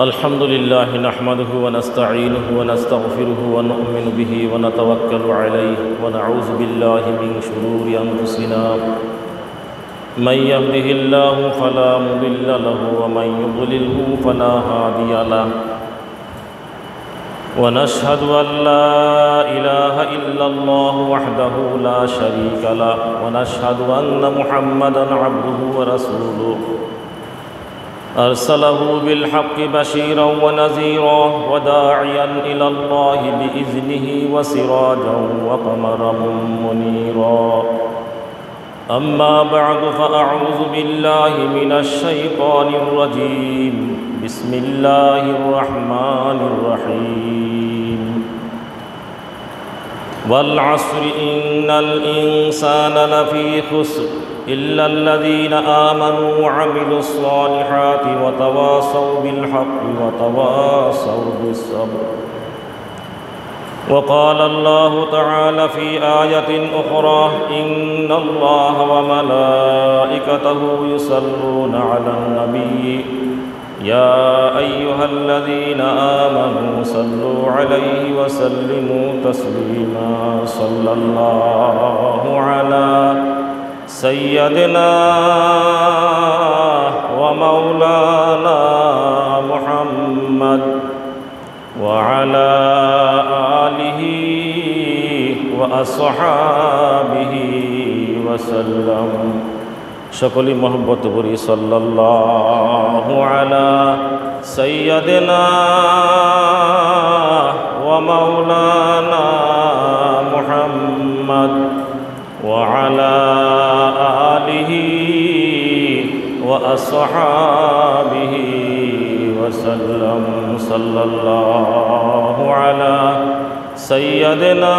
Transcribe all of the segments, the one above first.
الحمد لله نحمده ونستعينه ونستغفره ونؤمن به ونتوكل عليه ونعوذ بالله من شرور أنفسنا من يهده الله فلا مضل له ومن يضلله فلا هادي له ونشهد أن لا إله إلا الله وحده لا شريك له ونشهد أن محمدًا عبده ورسوله أرسله بالحق بشيرا ونذيرا وداعيا إلى الله بإذنه وسراجا وقمرا منيرا أما بعد فأعوذ بالله من الشيطان الرجيم بسم الله الرحمن الرحيم والعصر إن الإنسان لفي خسر إلا الذين آمنوا وعملوا الصالحات وتواصوا بالحق وتواصوا بالصبر وقال الله تعالى في آية أخرى إن الله وملائكته يصلون على النبي يا أيها الذين آمنوا صلوا عليه وسلموا تسليما صلى الله على سيدنا ومولانا محمد وعلى آله وأصحابه وسلم شكل محبت بري صلى الله على سيدنا ومولانا محمد وعلى آله وأصحابه وسلم صلى الله على سيدنا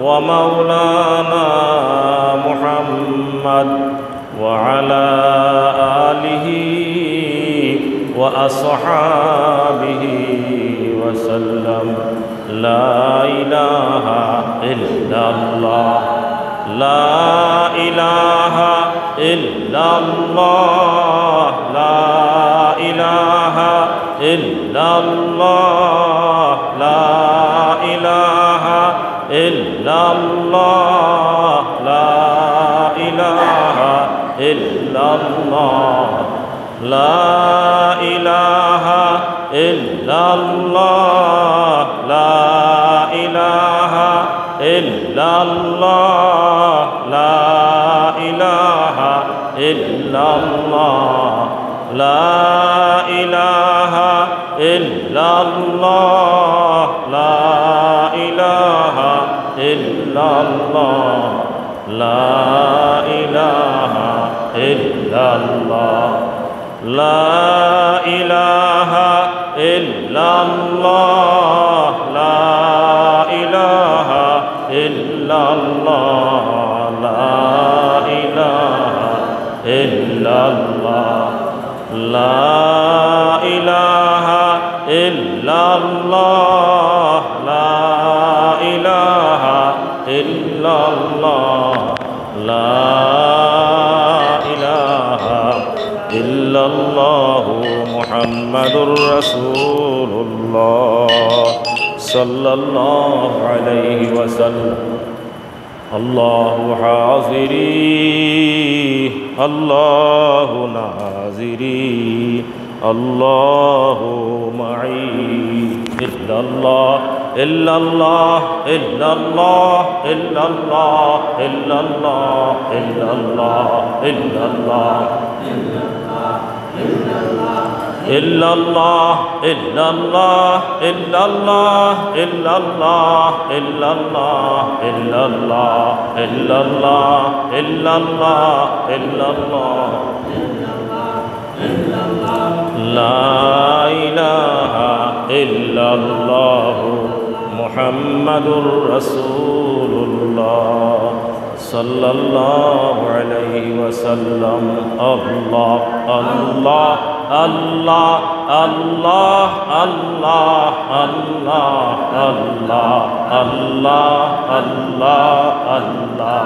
ومولانا محمد وعلى آله وأصحابه وسلم لا إله إلا الله لا إله إلا الله لا إله إلا الله لا إله إلا الله لا إله إلا الله لا إله إلا الله لا إله إلا الله لا إله إلا الله لا إله إلا الله لا إله إلا الله لا إله إلا الله لا إله إلا الله لا إله إلا الله لا إله إلا الله لا إله إلا الله لا إله إلا الله لا إله إلا الله محمد رسول الله صلى الله عليه وسلم الله حاضري الله ناظري الله معي إلا الله إلا الله إلا الله إلا الله إلا الله إلا الله إلا الله إلا الله إلا الله إلا الله إلا الله إلا الله إلا الله إلا الله إلا الله إلا الله لا إله إلا الله محمد رسول الله صلى الله عليه وسلم الله الله الله الله الله الله الله الله الله الله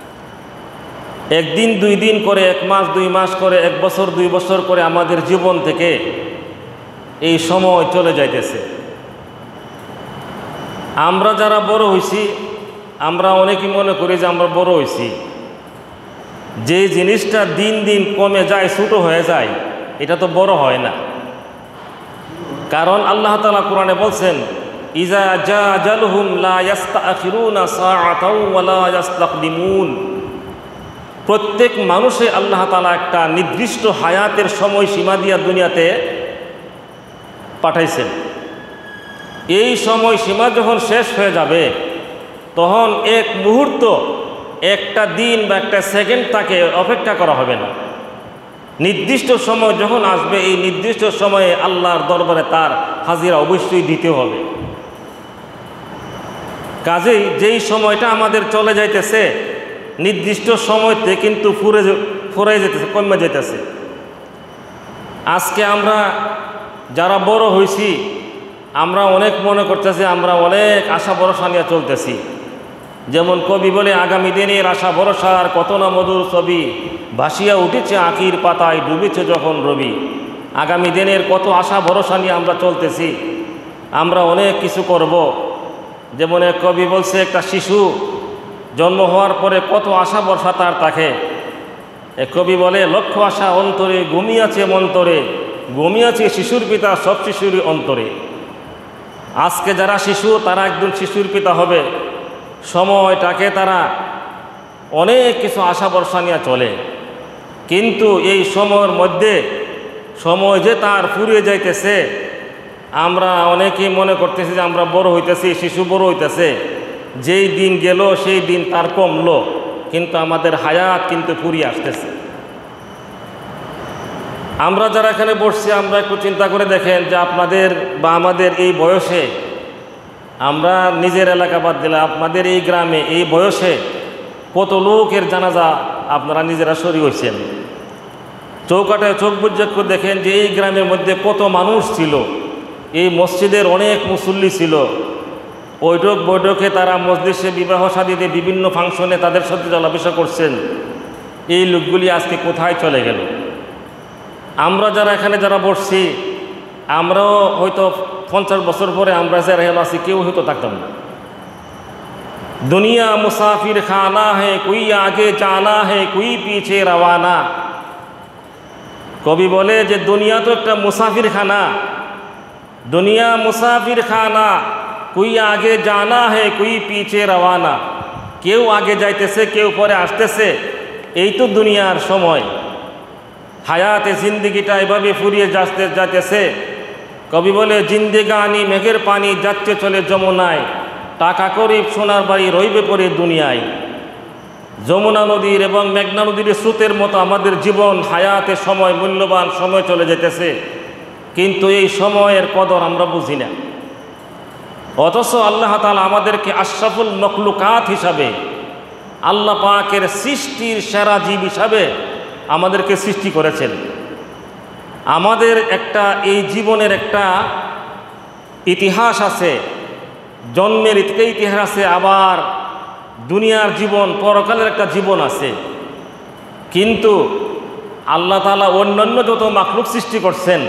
একদিন দুই দিন করে, এক মাস দুই মাস করে, এক বছর দুই বছর করে আমাদের জীবন থেকে এই সময় চলে যাইতেছে। আমরা যারা বড় হইছি, আমরা অনেকেই মনে করি যে আমরা বড় হইছি। যে জিনিসটা দিন দিন কমে যায়, ছোট হয়ে যায়, এটা তো বড় হয় না। কারণ আল্লাহ তাআলা কোরআনে বলছেন, ইজা জা আজালুহুম লা ইস্তাখিরুনা সাআতাও ওয়া লা ইস্তাকদিমুন। প্রত্যেক মানুষে আল্লাহ তাআলা একটা নির্দিষ্ট হায়াতের সময় সীমা দিয়া দুনিয়াতে পাঠাইছেন। এই সময় সীমা যখন শেষ হয়ে যাবে, তখন এক মুহূর্ত, একটা দিন বা একটা সেকেন্ড তাকে অপেক্ষা করা হবে না। নির্দিষ্ট সময় যখন আসবে, এই নির্দিষ্ট সময়ে আল্লাহর দরবারে তার হাজিরা অবশ্যই দিতে হবে। কাজেই যেই সময়টা আমাদের চলে যাইতেছে, নির্দিষ্ট সময়তে কিন্তু ফুরাই যেতেছে, কমে যেতেছে। আজকে আমরা যারা বড় হয়েছি, আমরা অনেক মনে করতেছি, আমরা অনেক আশা ভরসা নিয়ে চলতেছি। যেমন কবি বলে, আগামী দিনের আশা ভরসার কত না মধুর ছবি, ভাসিয়া উঠেছে আঁখির পাতায়, ডুবেছে যখন রবি। আগামী দিনের কত আশা ভরসা নিয়ে আমরা চলতেছি, আমরা অনেক কিছু করব। যেমন এক কবি বলছে, একটা শিশু জন্ম হওয়ার পরে কত আশা ভরসা তার থাকে। এক কবি বলে, লক্ষ আশা অন্তরে ঘুমিয়াছে মন্তরে, ঘুমিয়াছে শিশুর পিতা সব শিশুরই অন্তরে। আজকে যারা শিশু, তারা একদিন শিশুর পিতা হবে। সময়টাকে তারা অনেক কিছু আশা ভরসা নিয়ে চলে, কিন্তু এই সময়ের মধ্যে সময় যে তার ফুরিয়ে যাইতেছে, আমরা অনেকেই মনে করতেছি যে আমরা বড় হইতেছি, শিশু বড় হইতেছে। যেই দিন গেল সেই দিন তার কমলো, কিন্তু আমাদের হায়াত কিন্তু ফুরিয়ে আসতেছে। আমরা যারা এখানে বসছি, আমরা একটু চিন্তা করে দেখেন যে আপনাদের বা আমাদের এই বয়সে, আমরা নিজের এলাকা বাদ দিলে আপনাদের এই গ্রামে এই বয়সে কত লোকের জানাজা আপনারা নিজেরা শরীক হয়েছেন। চৌকাটায় চোখ বুজে করে দেখেন যে এই গ্রামের মধ্যে কত মানুষ ছিল। এই মসজিদের অনেক মুসল্লি ছিল। বৈঠক বৈঠকে তারা মসজিদে বিবাহ শাদীতে বিভিন্ন ফাংশনে তাদের সাথে জলাপেশা করছেন। এই লোকগুলি আজকে কোথায় চলে গেল? আমরা যারা এখানে যারা বসছি, আমরাও হয়তো 50 বছর পরে আমরা যারা আছি কেউ হয়তো থাকতাম না। দুনিয়া মুসাফির খানা হে, কুই আগে জানা হে, কুই পিছে রওয়ানা। কবি বলে যে দুনিয়া তো একটা মুসাফির খানা, দুনিয়া মুসাফির খানা, কুই আগে জানা হে, কুই পিছে রওয়ানা। কেউ আগে যাইতেছে, কেউ পরে আসতেছে, এই তো দুনিয়ার সময়। হায়াতে জিন্দিগিটা এভাবে ফুরিয়ে যাইতেছে। কবি বলে, জিন্দেগানি মেঘের পানি, যাচ্ছে চলে যমুনায়, টাকা করিব সোনার বাড়ি, রইবে পড়ে দুনিয়ায়। যমুনা নদীর এবং মেঘনা নদীর স্রোতের মতো আমাদের জীবন, হায়াতে সময়, মূল্যবান সময় চলে যেতেছে, কিন্তু এই সময়ের কদর আমরা বুঝি না। অথচ আল্লাহ তাআলা আমাদেরকে আশরাফুল মখলুকাত হিসাবে, আল্লাহ পাকের সৃষ্টির সেরা জীব হিসাবে আমাদেরকে সৃষ্টি করেছেন। আমাদের একটা এই জীবনের একটা ইতিহাস আছে, জন্মের ইতিহাস আছে, আবার দুনিয়ার জীবন, পরকালের একটা জীবন আছে। কিন্তু আল্লাহ তাআলা অন্যান্য যত মাখলুক সৃষ্টি করছেন,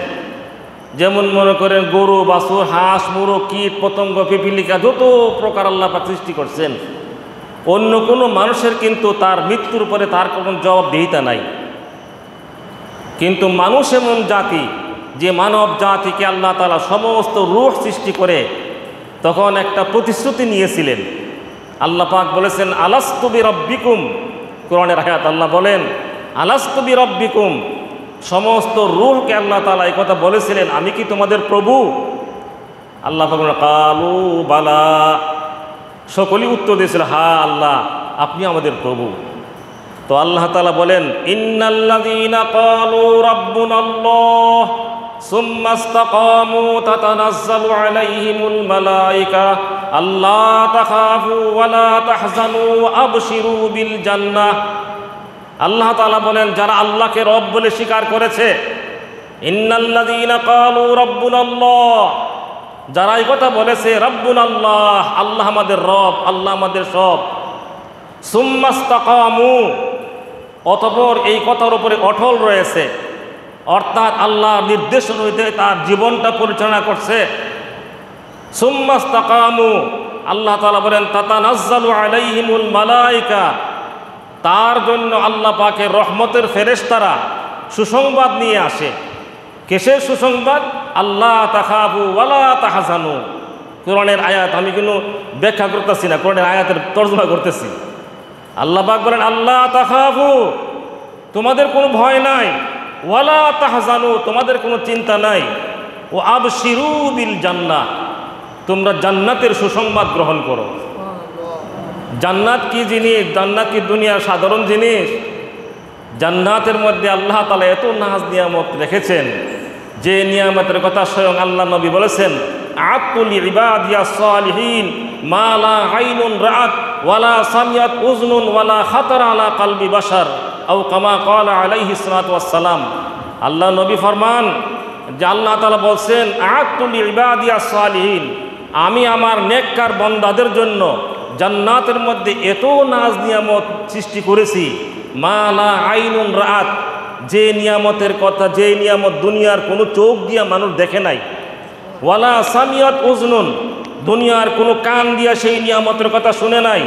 যেমন মনে করেন গরু, বাছুর, হাঁস, মুরগ, কীট পতঙ্গ, পিপিলিকা, যত প্রকার আল্লাহ পাক সৃষ্টি করছেন, অন্য কোনো মানুষের কিন্তু তার মৃত্যুর পরে তার কোনো জবাবদিহিতা নাই। কিন্তু মানুষ এমন জাতি, যে মানব জাতিকে আল্লাহ তাআলা সমস্ত রূহ সৃষ্টি করে তখন একটা প্রতিশ্রুতি নিয়েছিলেন। আল্লাহ পাক বলেছেন, আলাস্তু বিরাব্বিকুম। কোরআনের আয়াত আল্লাহ বলেন, আলাস্তু বিরাব্বিকুম। সমস্ত রূহকে আল্লাহ তাআলা এই কথা বলেছিলেন, আমি কি তোমাদের প্রভু? আল্লাহ পাক বলেন, কালু বালা। সকলেই উত্তর দিয়েছিল, হ্যাঁ আল্লাহ, আপনি আমাদের প্রভু। তো আল্লাহ তাআলা বলেন, ইন্নাল্লাযীনা ক্বালু রাব্বুনাল্লাহ সুম্মা ইসতাকামু তাতানাজ্জালু আলাইহিমুল মালায়েকা আল্লা তাখাফু ওয়া লা তাহজানু আবশিরু বিল জান্নাহ। আল্লাহ তাআলা বলেন, যারা আল্লাহকে রব বলে স্বীকার করেছে, ইন্নাল্লাযীনা ক্বালু রাব্বুনাল্লাহ, যারা এই কথা বলেছে, রাব্বুনাল্লাহ, আল্লাহ আমাদের রব, আল্লাহ আমাদের সব। সুম্মা ইসতাকামু, অতঃপর এই কথার উপরে অটল রয়েছে, অর্থাৎ আল্লাহর নির্দেশ অনুযায়ী তার জীবনটা পরিচালনা করছে। সুম্মাস্তাকামু, আল্লাহ তাআলা বলেন তাতানাজ্জালু আলাইহিমুল মালায়েকা, তার জন্য আল্লাহ পাকের রহমতের ফেরেশতারা সুসংবাদ নিয়ে আসে। কিসের সুসংবাদ? আল্লাহ তাখাফু ওয়ালা তাহজানু। কোরআনের আয়াত, আমি কিন্তু ব্যাখ্যা করতেছি না, কোরআনের আয়াতের তর্জমা করতেছি। আল্লাহ পাক বলেন আল্লাহ তাখাফু, তোমাদের কোনো ভয় নাই, ওয়ালা তাহজানু, তোমাদের কোনো চিন্তা নাই, ও আবশিরু বিল জান্নাহ, তোমরা জান্নাতের সুসংবাদ গ্রহণ করো। জান্নাত কি জিনিস? জান্নাত কি দুনিয়ার সাধারণ জিনিস? জান্নাতের মধ্যে আল্লাহ তাআলা এত নাজ নিয়ামত রেখেছেন, যে নিয়ামতের কথা স্বয়ং আল্লাহ নবী বলেছেন, আতুল ইবাদিয়াস সালিহিন মা লা আইনুন রাআত ওয়ালা সামিয়াত উযনুন ওয়ালা খাতারা আলা কলবি বাশার, আও কামা ক্বালা আলাইহিস সালাতু ওয়াস সালাম। আল্লাহ নবী ফরমান যে আল্লাহ তাআলা বলছেন, আতুল ইবাদিয়াস সালিহিন, আমি আমার নেককার বান্দাদের জন্য জান্নাতের মধ্যে এত নাজ নিয়ামত সৃষ্টি করেছি, মা লা আইনুন রাআত, যে নিয়ামতের কথা, যে নিয়ামত দুনিয়ার কোনো চোখ দিয়া মানুষ দেখে নাই, ওয়ালা সামিয়াত উযনুন, দুনিয়ার কোনো কান দিয়া সেই নিয়ামতের কথা শুনে নাই,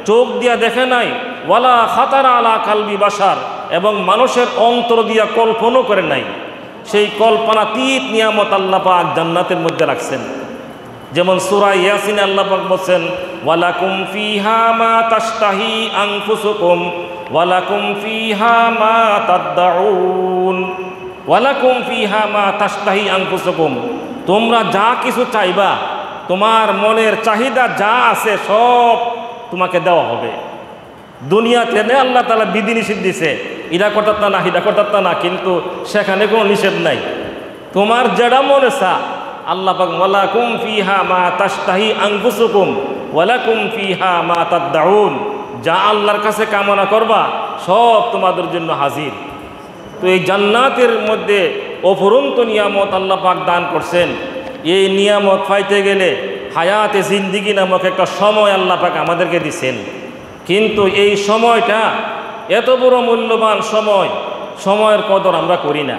চোখ দিয়া দেখে নাই, ওয়ালা খাতারা আলা কলবি বাশার, এবং মানুষের অন্তর দিয়া কল্পনাও করে নাই। সেই কল্পনাতীত নিয়ামত আল্লাহ পাক জান্নাতের মধ্যে রাখছেন। যেমন সূরা ইয়াসিনে আল্লাহ পাক বলেন, ওয়ালাকুম ফিহা মা তাশতাহি আনফুসুকুম ওয়ালাকুম ফিহা মা তাদউন, ওয়ালাকুম ফিহা মা তাশতাহি আনফুসুকুম, তোমরা যা কিছু চাইবা, তোমার মনের চাহিদা যা আছে সব তোমাকে দেওয়া হবে। দুনিয়াতে আল্লাহ তাআলা বিধিনিষেধ দিছে, ইরা করতা না হিদা করতা না, কিন্তু সেখানে কোনো নিষেধ নাই। তোমার যেটা মনে চা, আল্লাহ পাক ওয়ালাকুম ফিহা মা তাশতাহি আনফুসুকুম ওয়ালাকুম ফিহা মা তাদউন, যা আল্লাহর কাছে কামনা করবা সব তোমাদের জন্য হাজির। তো এই জান্নাতের মধ্যে অফুরন্ত নিয়ামত আল্লাহ পাক দান করছেন। এই নিয়ামত পাইতে গেলে হায়াতে জিন্দিগি নামক একটা সময় আল্লাহ পাক আমাদেরকে দিচ্ছেন, কিন্তু এই সময়টা এত বড় মূল্যবান সময়, সময়ের কদর আমরা করি না।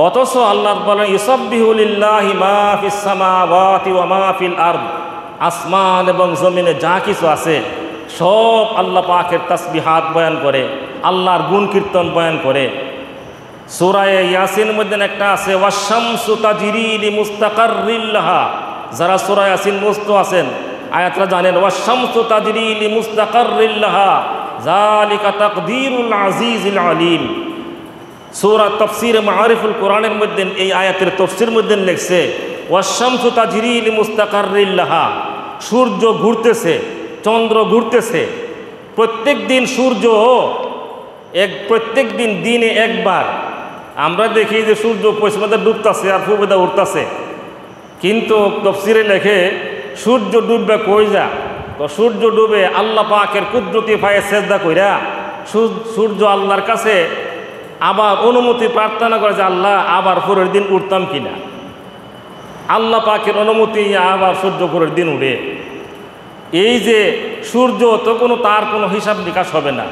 অথচ আল্লাহ বলেন, ইউসাব্বিহু লিল্লাহি মা ফিস সামাওয়াতি ওয়া মা ফিল আরদ, আসমান এবং জমিনে যা কিছু আছে সব আল্লাহ পাকের তাসবিহাত বয়ান করে, আল্লাহর গুণ কীর্তন বয়ান করে। সূরা ইয়াসিন মধ্যে একটা আছে, ওয়াশ-শামসু তাজরি লিমুস্তাকাররিল লাহা, যারা সূরা ইয়াসিন মুস্ত আছেন আয়াতটা জানেন, ওয়াশ-শামসু তাজরি লিমুস্তাকাররিল লাহা যালিকা তাকদীরুল আজিজিল আলিম। সূরা তাফসীর মাআরিফুল কোরআনের মধ্যে এই আয়াতের তাফসীর মধ্যে লিখছে, ওয়াশ-শামসু তাজরি লিমুস্তাকাররিল লাহা, সূর্য ঘুরতেছে, চন্দ্র ঘুরতেছে, প্রত্যেক দিন সূর্য প্রত্যেক দিন দিনে একবার। আমরা দেখি যে সূর্য পশ্চিমে ডুবতেছে আর পূর্বে উঠতেছে, কিন্তু তাফসীরে লেখে সূর্য ডুববে কই যা, তো সূর্য ডুবে আল্লাহ পাকের কুদরতি পায়ে সেজদা কইরা সূর্য আল্লাহর কাছে আবার অনুমতি প্রার্থনা করে যে আল্লাহ আবার পরের দিন উঠতাম কিনা। আল্লাহ পাকের অনুমতি আবার সূর্য পরের দিন উঠে। এই যে সূর্য, তো তার কোনো হিসাব নিকাশ হবে না।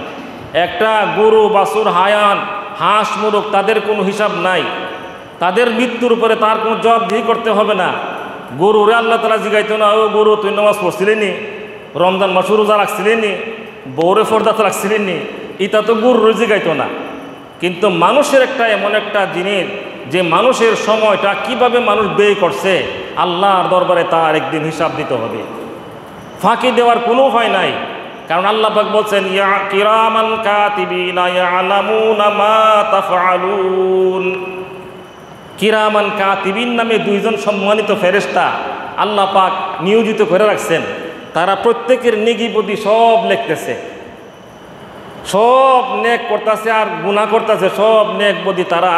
একটা গরু, বাছুর, হায়ান, হাঁস, মুরগ, তাদের কোনো হিসাব নাই। তাদের মৃত্যুর উপরে তার কোনো জবাবদিহি করতে হবে না। গরুরে আল্লাহ তাআলা জিগাইতো না, ও গরু তুই নামাজ পড়ছিলেনি, রমজান মাসে রোজা রাখছিলেনি, বউরে ফরদাত রাখছিলেনি, এটা তো গরুরে জিগাইতো না। কিন্তু মানুষের একটা এমন একটা জিনিস, যে মানুষের সময়টা কিভাবে মানুষ ব্যয় করছে, আল্লাহর দরবারে তার একদিন হিসাব দিতে হবে। ফাঁকি দেওয়ার কোনো উপায় নাই, কারণ আল্লাহ পাক বলছেন, ইয়া কিরামান কাতিবিনা ইয়ালামুনা মা তাফআলুন। কিরামান কাতিবিন নামে দুইজন সম্মানিত ফেরেশতা আল্লাহ পাক নিয়োজিত করে রাখছেন। তারা প্রত্যেকের নেকি প্রতি সব লিখতেছে, সব নেক করতেছে আর গুনাহ করতেছে, সব নেক বদি তারা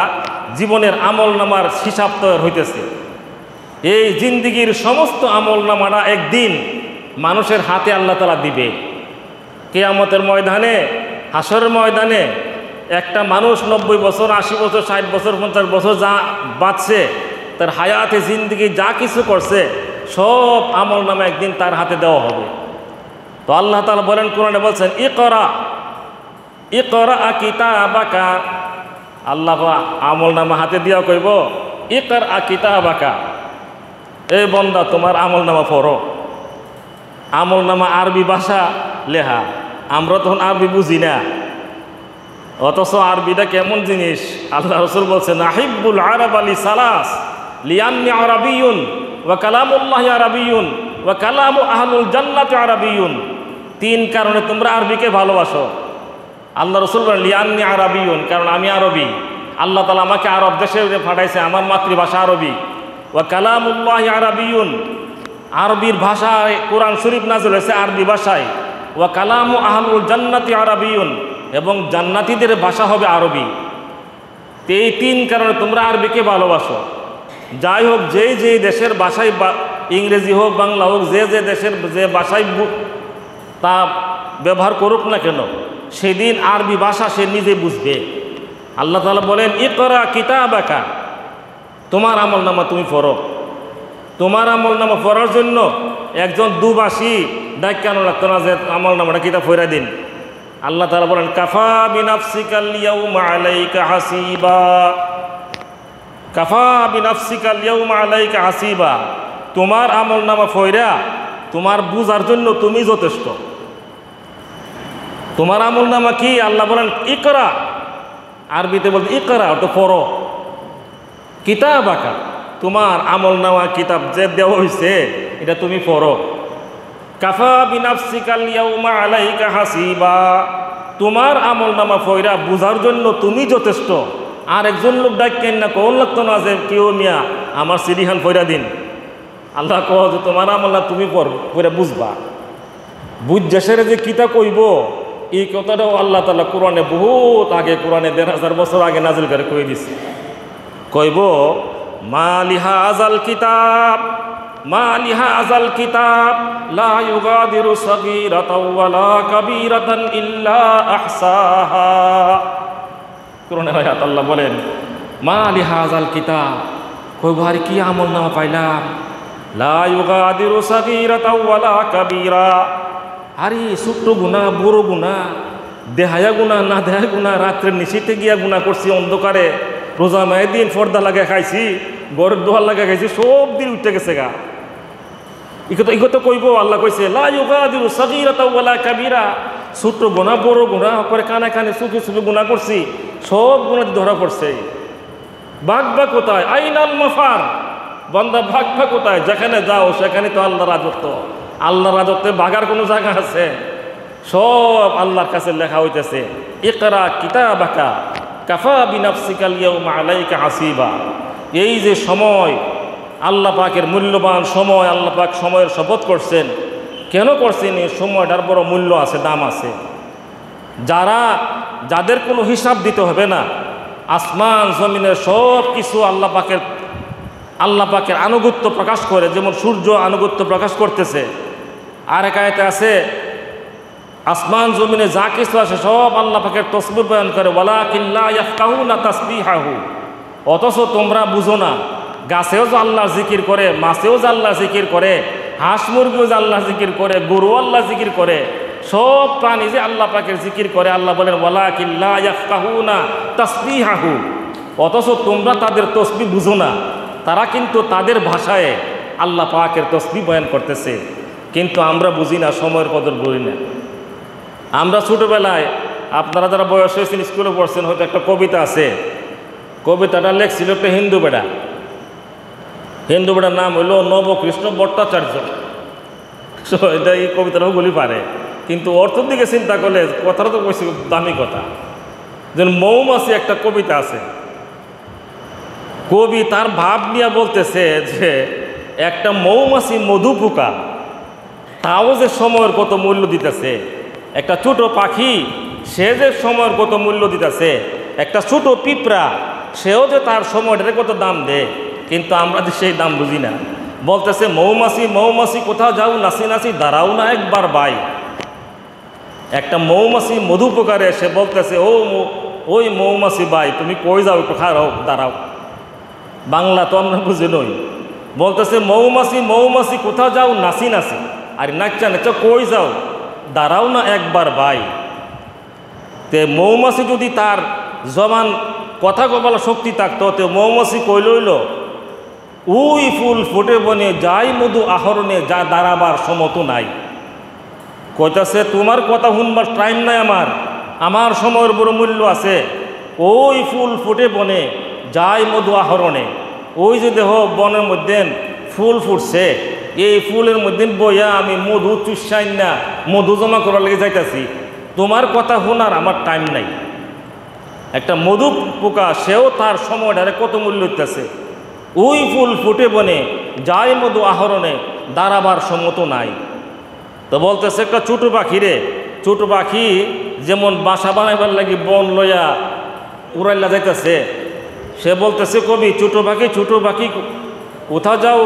জীবনের আমল নামার হিসাব তৈরি হইতেছে। এই জিন্দিগির সমস্ত আমল নামাটা একদিন মানুষের হাতে আল্লাহ তাআলা দিবে। কিয়ামতের ময়দানে, হাসরের ময়দানে একটা মানুষ 90 বছর, 80 বছর, 60 বছর, 50 বছর যা বাঁচছে, তার হায়াতে জিন্দিগি যা কিছু করছে সব আমল নামা একদিন তার হাতে দেওয়া হবে। তো আল্লাহ তাআলা বলেন, কোরআনে বলছেন, ইকরা ইকরা কিতাবাকা, আল্লাহ আমল নামা হাতে দিয়া কইব ইকরা কিতাবাকা, এই বন্দা তোমার আমল নামা পড়ো। আমল নামা আরবি ভাষা লেহা, আমরা তখন আরবি বুঝি না, অথচ আরবিটা কেমন জিনিস। আল্লাহ রসুল বলছেন নাহিব্বুল আরব আলী সালাস লিয়ান্নি আরাবিয়ুন ওয়া কালামুল্লাহ আরাবিয়ুন ওয়া কালামু আহলুল জান্নাতি আরাবিয়ুন। 3 কারণে তোমরা আরবিকে ভালোবাসো। আল্লাহ রসুল বলেন লিয়ান্নি আরাবিয়ুন, কারণ আমি আরবি, আল্লাহ তাআলা আমাকে আরব দেশে পাঠাইছে, আমার মাতৃভাষা আরবি। ওয়া কালামুল্লাহ আরাবিয়ুন, আরবির ভাষায় কোরআন শরীফ নাযিল হয়েছে আরবি ভাষায়। ওয়া কালামু আহলুল জান্নাতি আরাবিয়ুন, এবং জান্নাতীদের ভাষা হবে আরবি। এই 3 কারণে তোমরা আরবিকে ভালোবাসো। যাই হোক, যে দেশের ভাষায়, ইংরেজি হোক বাংলা হোক, যে দেশের যে ভাষায় তা ব্যবহার করুক না কেন, সেদিন আরবি ভাষা সে নিজে বুঝবে। আল্লাহ তাআলা বলেন ইকরা কিতাবাকা, তোমার আমল নামা তুমি পড়ো। তোমার আমল নামা পড়ার জন্য একজন দুভাষী ডাক্তানো লাগতো না যে আমল নামাটা কিতাব পড়া দিন। আল্লাহ তাআলা বলেন কাফা বিনাফসিকাল ইয়াউমা আলাইকা হাসিবা, কাফা বিনাফসিকাল ইয়াউমা আলাইকা হাসিবা, তোমার আমল নামা পড়া তোমার বুঝার জন্য তুমি যথেষ্ট। তোমার আমল নামা কি? আল্লাহ বলেন ইকরা, আরবিতে বলতে ইকরা তো পড়ো। কিতাবাকা, তোমার আমল নামা কিতাব যে দেওয়া হয়েছে এটা তুমি পড়ো। কাফা বিনাফসিকাল ইয়াউমা আলাইকা হাসিবা, তোমার আমল নামা পড়া বুঝার জন্য তুমি যথেষ্ট। আর একজন লোক ডাকেন না, কোন লাগতো না যে কেউ মিয়া আমার সিরিহান পড়া দিন। আল্লাহ কহ যে তোমার আমল না তুমি পড়া বুঝবা। বুঝা সেরে যে কিতা কইব, এই কথাটাও আল্লাহ তাআলা কোরআনে বহুত আগে, কোরআনে ১৫০০ বছর আগে নাজিল করে কই দিছে। কইব মা লিহাযাল কিতাব, মা লিহাযাল কিতাব লা ইউগাদিরু সাগীরাতাও ওয়ালা কাবীরাতান ইল্লা আহসাহা। কোরআনের আয়াত আল্লাহ বলেন মা লিহাযাল কিতাব, কইব আর কি আমল নামা পাইলাম, লা ইউগাদিরু সাগীরাতাও ওয়ালা কাবীরা, আরে ছোট্ট গুনাহ বড় গুনাহ, দেহায়া গুনাহ না দেহায়া গুনাহ, রাত্রে নিশিতে গিয়া গুনাহ করছি অন্ধকারে, রোজা মায়ের দিন পর্দা লাগা খাইছি, গড়ের দোহার লাগা খাইছি, সব দিন উঠে গেছে গা। ইকতো কইব আল্লাহ কইছে লা ইউগাদিরু সাগীরাতাও ওয়ালা কাবীরা, ছোট্ট গুনাহ বড় গুনাহ করে কানে কানে চুপি চুপি গুনাহ করছি, সব গুনাহ ধরা পড়ছে। ভাগবা কোথায়? আইনাল মাফার, বান্দা ভাগবা কোথায়? যেখানে যাও সেখানে তো আল্লাহর রাজত্ব। আল্লাহর রাজত্বে ভাগার কোনো জায়গা আছে? সব আল্লাহর কাছে লেখা হইতেছে ইকরা কিতাবাকা কাফা বিনাফসিকাল ইয়াউমা আলাইকা হাসিবা। এই যে সময়, আল্লাহ পাকের মূল্যবান সময়, আল্লাহ পাক সময়ের শপথ করছেন। কেন করছেন? এই সময়টার বড় মূল্য আছে, দাম আছে। যাদের কোনো হিসাব দিতে হবে না, আসমান জমিনের সব কিছু আল্লাহ পাকের আনুগত্য প্রকাশ করে, যেমন সূর্য আনুগত্য প্রকাশ করতেছে। আর এক আয়াতে আছে আসমান জমিনে যা কিছু আছে সব আল্লাহ পাকের তাসবিহ বয়ান করে, ওয়ালাকিন লা ইয়াফকাহুনা তাসবিহাহু, অথচ তোমরা বুঝো না। গাছেও যে আল্লাহ জিকির করে, মাছেও যে আল্লাহ জিকির করে, হাঁস মুরগিও যে আল্লাহ জিকির করে, গরু আল্লাহ জিকির করে, সব প্রাণী যে আল্লাহ পাকের জিকির করে। আল্লাহ বলেন ওয়ালাকিন লা ইয়াফকাহুনা তাসবিহাহু, অথচ তোমরা তাদের তাসবিহ বুঝো না। তারা কিন্তু তাদের ভাষায় আল্লাহ পাকের তাসবিহ বয়ান করতেছে, কিন্তু আমরা বুঝি না, সময়ের কদর করি না। আমরা ছোটোবেলায়, আপনারা যারা বয়স হয়েছেন, স্কুলে পড়ছেন, হয়তো একটা কবিতা আছে, কবিতাটা লেখছিল একটা হিন্দু বেটার নাম হইল নবকৃষ্ণ ভট্টাচার্য। এটা এই কবিতাটাও বলি পারে, কিন্তু অর্থের দিকে চিন্তা করলে কথাটা তো কইছি দামি কথা। যেন মৌমাছি একটা কবিতা আছে, কবি তার ভাব নিয়ে বলতেছে যে একটা মৌমাছি মধু পোকা, তাও যে সময়ের কত মূল্য দিতেছে। একটা ছোট পাখি, সে যে সময়ের কত মূল্য দিতেছে। একটা ছোট পিঁপড়া, সেও যে তার সময়টারে কত দাম দেয়, কিন্তু আমরা যে সেই দাম বুঝি না। বলতেছে মৌমাছি মৌমাছি কোথাও যাও, নাচি নাচি দাঁড়াও না একবার বাই। একটা মৌমাছি মধু পোকারে সে বলতেছে ওই মৌমাছি ভাই তুমি কই যাও, একটু দাঁড়াও। বাংলা তো আমরা বুঝি নই। বলতেছে মৌমাছি মৌমাছি কোথাও যাও, নাচি নাচি, আর নাচা নাচা কই যাও, দাঁড়াও না একবার ভাই। তে মৌমাছি যদি তার জবান কথা বলার শক্তি থাকতো, তে মৌমাছি কই লইল ওই ফুল ফুটে বনে যাই মধু আহরণে যা দাঁড়াবার সমতো নাই। কইতাছে তোমার কথা শুনবার টাইম নাই, আমার সময়ের বড় মূল্য আছে। ওই ফুল ফুটে বনে যাই মধু আহরণে, ওই যে দেহ বনের মধ্যে ফুল ফুটছে, এই ফুলের মধ্যে বইয়া আমি মধু চুষাই না মধু জমা করার লেগে যাইতাছি, তোমার কথা শোনার আমার টাইম নাই। একটা মধু পোকা সেও তার সময়টারে কত মূল্য দিতেছে। ওই ফুল ফুটে বনে যাই মধু আহরণে দাঁড়াবার সমতো নাই। তো বলতেছে একটা ছোটো পাখি রে, ছোটো পাখি যেমন বাসা বানাইবার লাগি বন লইয়া উড়াইলা যাইতেছে, সে বলতেছে কবি ছোটো পাখি কোথাও যাও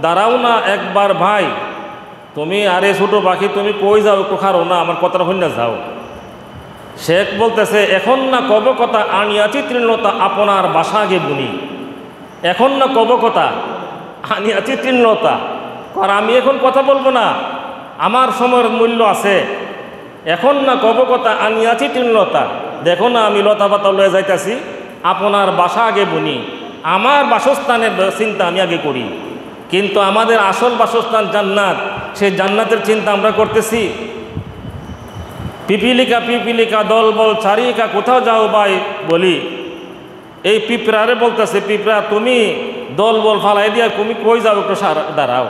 দাঁড়াও না একবার ভাই, তুমি আরে ছোটো পাখি তুমি কই যাও একটু খারো না, আমার কথাটা হইনা যাও। শেখ বলতেছে এখন না কব কথা আনিয়াছি তৃণলতা আপনার বাসা আগে বুনি। এখন না কব কথা আনিয়াছি তৃণলতা, আর আমি এখন কথা বলবো না, আমার সময়ের মূল্য আছে। এখন না কব কথা আনিয়াছি তৃণলতা, দেখো না আমি লতা পাতা লয়ে যাইতাছি, আপনার বাসা আগে বুনি, আমার বাসস্থানের চিন্তা আমি আগে করি। কিন্তু আমাদের আসল বাসস্থান জান্নাত, সেই জান্নাতের চিন্তা আমরা করতেছি। পিপিলিকা দল বল চারিকা কোথাও যাও ভাই বলি, এই পিঁপড়ারে বলতেছে পিঁপড়া তুমি দল বল ফালাই দিয়া তুমি কই যাও একটু দাঁড়াও।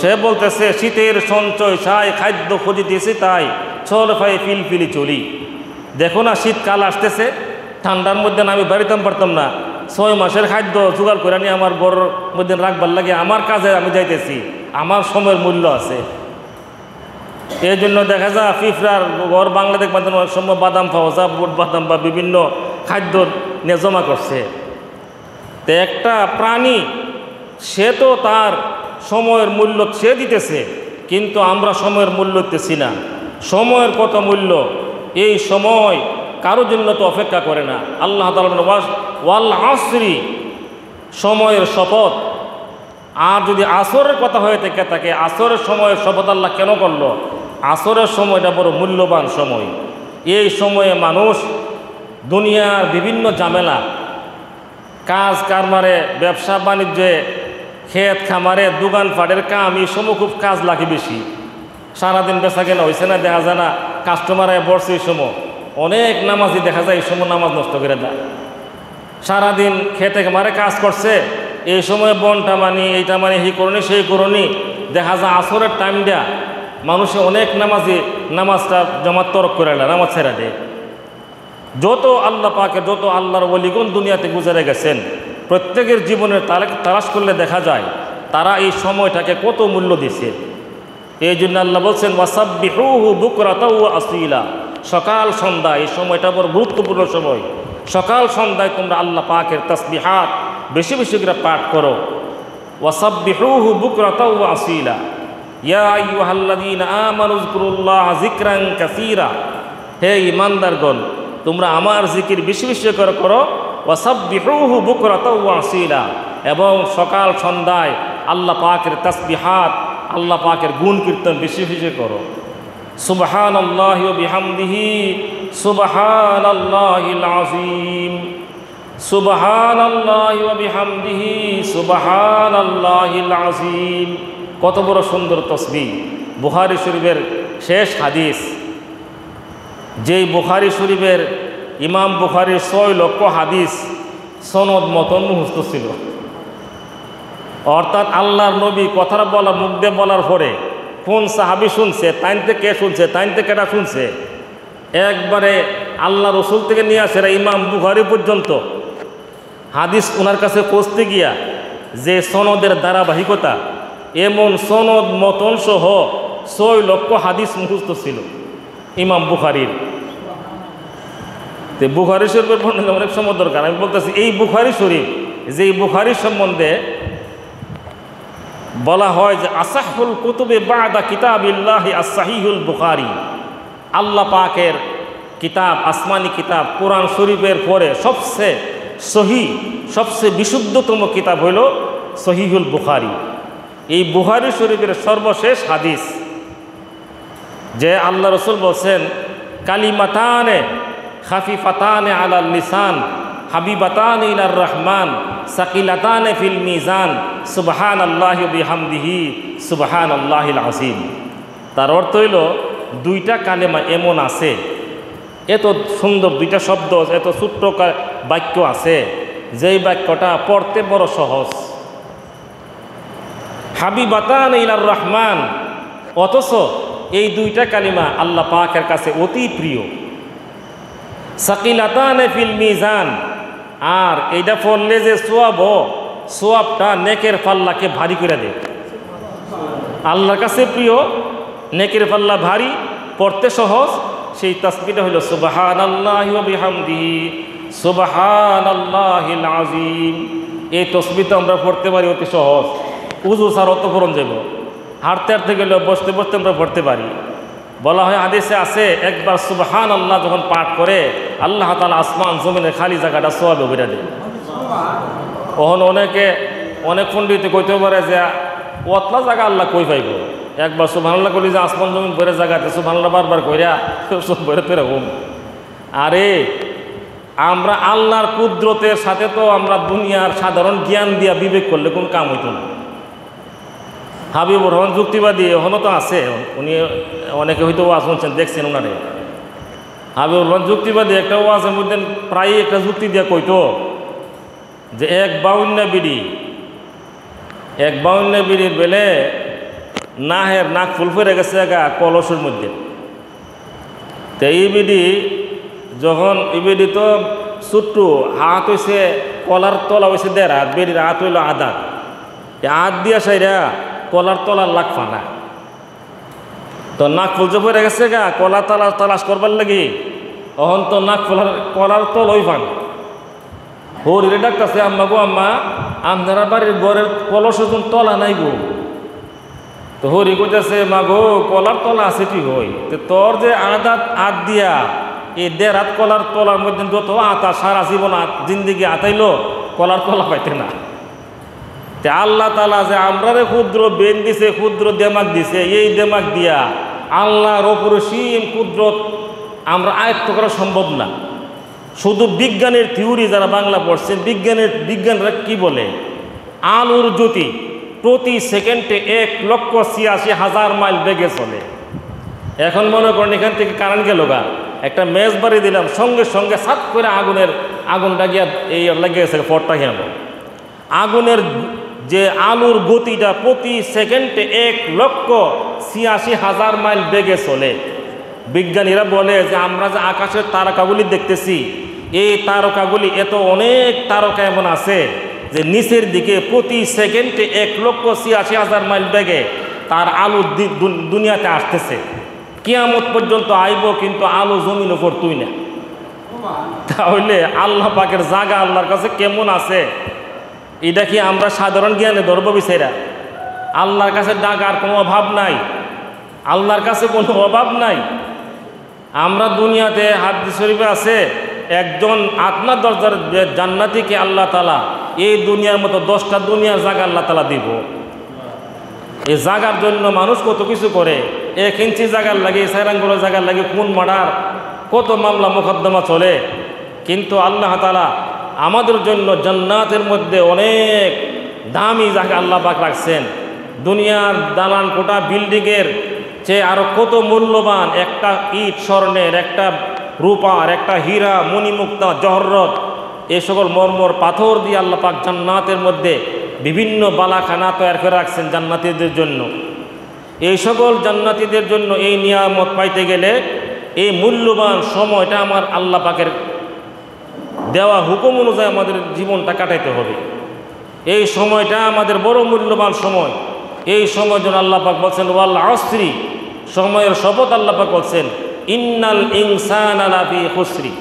সে বলতেছে শীতের সঞ্চয় ছাই খাদ্য খুঁজিতেছি তাই চল ফাই ফিলফিলি চলি। দেখো না শীতকাল আসতেছে, ঠান্ডার মধ্যে আমি বাড়িতাম পারতাম না, 6 মাসের খাদ্য জোগাড় করে নিয়ে আমার ঘরের মধ্যে রাখবার লাগে, আমার কাজে আমি যাইতেছি, আমার সময়ের মূল্য আছে। এই জন্য দেখা যায় পিঁপড়ার ঘর বাংলাদেশ বাঁধানো অনেক সময় বাদাম পাওয়া যায়, বুট বাদাম বা বিভিন্ন খাদ্য নিয়ে জমা করছে। তো একটা প্রাণী সে তো তার সময়ের মূল্য সে দিতেছে, কিন্তু আমরা সময়ের মূল্য দিতেছি না। সময়ের কত মূল্য, এই সময় কারোর জন্য তো অপেক্ষা করে না। আল্লাহ তাআলা বলেন ওয়াল আসরি, সময়ের শপথ। আর যদি আসরের কথা হয়ে থাকে আসরের সময়ের শপথ আল্লাহ কেন করলো? আসরের সময়টা বড় মূল্যবান সময়। এই সময়ে মানুষ দুনিয়ার বিভিন্ন ঝামেলা, কাজ কারবারে, ব্যবসা বাণিজ্যে, ক্ষেত খামারে, দোকানপাটের কাম, এই সময় খুব কাজ লাগে বেশি। সারাদিন বেচা কেনা হয়েছে না, দেখা যায় না কাস্টমারে বসছে, এই সময় অনেক নামাজি দেখা যায় এই সময় নামাজ নষ্ট করে দেয়। সারাদিন খেতে খামারে কাজ করছে, এই সময় বনটা মানি এইটা মানি এই করণি সেই করণি, দেখা যায় আসরের টাইম দেয়া মানুষে অনেক নামাজি নামাজটা জমাত তরক করে নামাজ ছেড়ে দেয়। যত আল্লাহ পাকে যত আল্লাহর ওলিগুন দুনিয়াতে গুজারে গেছেন, প্রত্যেকের জীবনের তালাশ করলে দেখা যায় তারা এই সময়টাকে কত মূল্য দিছে। এই জন্য আল্লাহ বলছেন ওয়াসাব্বিহুহু বুকরাতাও ওয়া আসীলা, সকাল সন্ধ্যা এই সময়টা বড় গুরুত্বপূর্ণ সময়। সকাল সন্ধ্যায় তোমরা আল্লাহ পাকের তাসবিহাত বেশি বেশি করে পাঠ করো। ওয়াসাব্বিহুহু বুকরাতাও ওয়া আসীলা ইয়া আইয়ুহাল্লাযীনা আমানু যকুরুল্লাহা যিকরান কাসীরা, হে ঈমানদারগণ তোমরা আমার জিকির বেশি বেশি করে করো। ওয়াসাব্বিহুহু বুকরাতাও ওয়া আসীলা, এবং সকাল সন্ধ্যায় আল্লাহ পাকের তাসবিহাত আল্লাহ পাকের গুণ কীর্তন বেশি বেশি করো। সুবহানাল্লাহি ওয়া বিহামদিহি সুবহানাল্লাহিল আযীম, সুবহানাল্লাহি ওয়া বিহামদিহি সুবহানাল্লাহিল আযীম। কত বড় সুন্দর তসবিহ। বুখারী শরীফের শেষ হাদিস, যেই বুখারী শরীফের ইমাম বুখারীর 6 লক্ষ হাদিস সনদ মতন মুখস্থ ছিল। অর্থাৎ আল্লাহর নবী কথাটা বলা মুখ দিয়ে বলার পরে কোন সাহাবী শুনছে, তাইনতে কে শুনছে, তাইনতে কেটা শুনছে, একবারে আল্লাহ রসুল থেকে নিয়ে আসে ইমাম বুখারী পর্যন্ত হাদিস ওনার কাছে পৌঁছতে গিয়া যে সনদের ধারাবাহিকতা, এমন সনদ মতন সহ 6 লক্ষ হাদিস মুখস্থ ছিল ইমাম বুখারীর। তো বুখারী শরীফের বর্ণনা অনেক সময় দরকার। আমি বলতেছি এই বুখারী শরীফ, যে বুখারী সম্বন্ধে বলা হয় যে আসাহুল কুতুবে বাদা কিতাবিল্লাহি as-সাহিহুল বুখারী, আল্লাহ পাকের কিতাব, আসমানি কিতাব কোরআন শরীফের পরে সবচেয়ে সহি, সবচেয়ে বিশুদ্ধতম কিতাব হইল সহিহুল বুখারী। এই বুখারী শরীফের সর্বশেষ হাদিস যে আল্লাহ রসুল বলছেন কালিমাতানে খাফিফাতানে আলাল লিসান হাবিবাতানে ইলার রহমান সাকিলাতানে ফিল মিজান সুবহানাল্লাহি ওয়া বিহামদিহি সুবহানাল্লাহিল আযীম। তার অর্থ হইল দুইটা কালেমা এমন আছে, এত সুন্দর দুইটা শব্দ, এত ছোট্ট বাক্য আছে, যেই বাক্যটা পড়তে বড় সহজ। হাবিবাতান ইলার রহমান, অথচ এই দুইটা কালিমা আল্লাহ পাকের কাছে অতি প্রিয়। সাকিলাতানে ফিল মিজান, আর এইটা পড়লে যে সোয়াবটা নেকের পাল্লাকে ভারী করে দেয়। আল্লাহর কাছে প্রিয়, নেকের পাল্লা ভারী, পড়তে সহজ। সেই তাসবিহটা হলো সুবহানাল্লাহি ওয়া বিহামদিহি সুবহানাল্লাহিল আযীম। এই তাসবিহটা আমরা পড়তে পারি অতি সহজ। উযু ছাড়া অত পড়ন যাব, হাঁটতে হাঁটতে গেলে বসতে বসতে আমরা পড়তে পারি। বলা হয় হাদিসে আছে, একবার সুবহানাল্লাহ যখন পাঠ করে আল্লাহ তাআলা আসমান জমিনের খালি জায়গাটা সওয়াবে ভরে দেয়। ওহন অনেক পণ্ডিত কইতে পারে যে অতলা জায়গা আল্লাহ কই পাইব, একবার সুবহানাল্লাহ কইলে যে আসমান জমিন ভরে জায়গাতে সুবহানাল্লাহ বারবার কইরা সব ভরে তো এরকম। আরে আমরা আল্লাহর কুদরতের সাথে তো আমরা দুনিয়ার সাধারণ জ্ঞান দিয়া বিবেক করলে কোন কাম হইতো না। হাবিবুর রহমান যুক্তিবাদী এখনও তো আছে, উনি অনেকে হয়তো ওয়াজ শুনছেন, দেখছেন ওনারে। হাবিবুর রহমান যুক্তিবাদী একটা ওয়াজের মধ্যে প্রায় একটা যুক্তি দিয়া কইতো যে এক বাউন্না বিড়ির বেলে নাক ফুল ফেরে গেছে কলসের মধ্যে। তো এই বিড়ি তো ছোট্ট হাত হয়েছে, কলার তলা হয়েছে 1.5 হাত, বেড়ির হাত হইল আধা। হাত দিয়া সাইরা কলার তলার লাগ ফানা, তো নাক ফুলতে পড়ে গেছে কলা তালাশ করবার লাগি। অহন তো নাক কলার তল ওই ফান হরিরে ডাকতেছে, আম্মা গো আম্মা, আপনারা বাড়ির ঘরের কলস তলা নাই গো। তো হরি কইতেছে, মা গো কলার তলা আছে ঠিক হই, তো তোর যে আত দিয়া এই 1.5 হাত কলার তলার মধ্যে যত আতা সারা জীবন জিন্দিগি আতাইলো, কলার তলা পাইতে না। তে আল্লাহ তাআলা যে আমরারে ক্ষুদ্র বেন দিছে, ক্ষুদ্র দেমাগ দিছে, এই দেমাগ দিয়া আল্লাহর অপরিসীম কুদরত আমরা আয়ত্ত করা সম্ভব না। শুধু বিজ্ঞানের থিওরি যারা বাংলা পড়ছে, বিজ্ঞানরা কি বলে, আলোর জ্যোতি প্রতি সেকেন্ডে 1,86,000 মাইল বেগে চলে। এখন মনে করেন এখান থেকে কারেন্ট গেল একটা মেজ বাড়ি দিলাম, সঙ্গে সঙ্গে সাত করে আগুনটা গিয়া এই লাগিয়ে গেছে ফটটা গেল। আগুনের যে আলোর গতিটা প্রতি সেকেন্ডে 1,86,000 মাইল বেগে চলে। বিজ্ঞানীরা বলে যে আমরা যে আকাশের তারকাগুলি দেখতেছি, এই তারকাগুলি অনেক তারকা এমন আছে যে নিচের দিকে প্রতি সেকেন্ডে 1,86,000 মাইল বেগে তার আলো দুনিয়াতে আসতেছে। কিয়ামত পর্যন্ত আইব, কিন্তু আলো জমিন উপর তুই না। তাহলে আল্লাহ পাকের জায়গা আল্লাহর কাছে কেমন আছে, এটা কি আমরা সাধারণ জ্ঞানে ধরব বিচারা? আল্লাহর কাছে জায়গার কোনো অভাব নাই, আল্লাহর কাছে কোনো অভাব নাই। আমরা দুনিয়াতে হাদিস শরীফে আছে, একজন আপনার দরজার জান্নাতীকে আল্লাহ তাআলা এই দুনিয়ার মতো 10টা দুনিয়ার জায়গা আল্লাহ তাআলা দিব। এই জায়গার জন্য মানুষ কত কিছু করে, 1 ইঞ্চি জায়গার লাগে, 4 আঙ্গুলের জায়গার লাগে, খুন মার্ডার কত মামলা মোকদ্দমা চলে। কিন্তু আল্লাহ তাআলা আমাদের জন্য জান্নাতের মধ্যে অনেক দামি জায়গা আল্লাহ পাক রাখছেন। দুনিয়ার দালান কোটা বিল্ডিংয়ের চেয়ে আরও কত মূল্যবান একটা ইট স্বর্ণের, একটা রূপার, একটা হীরা, মণিমুক্তা, জহরত, এই সকল মর্মর পাথর দিয়ে আল্লাহ পাক জান্নাতের মধ্যে বিভিন্ন বালাখানা তৈরি করে রাখছেন জান্নাতীদের জন্য। এই সকল জান্নাতীদের জন্য এই নিয়ামত পাইতে গেলে এই মূল্যবান সময়টা আমার আল্লাহ পাকের দেওয়া হুকুম অনুযায়ী আমাদের জীবনটা কাটাইতে হবে। এই সময়টা আমাদের বড় মূল্যবান সময়। এই সময় জন্য আল্লাহ পাক বলছেন ওয়াল আসরি, সময়ের শপথ আল্লাহ পাক বলছেন ইন্নাল ইনসানা লাফি খুসরি।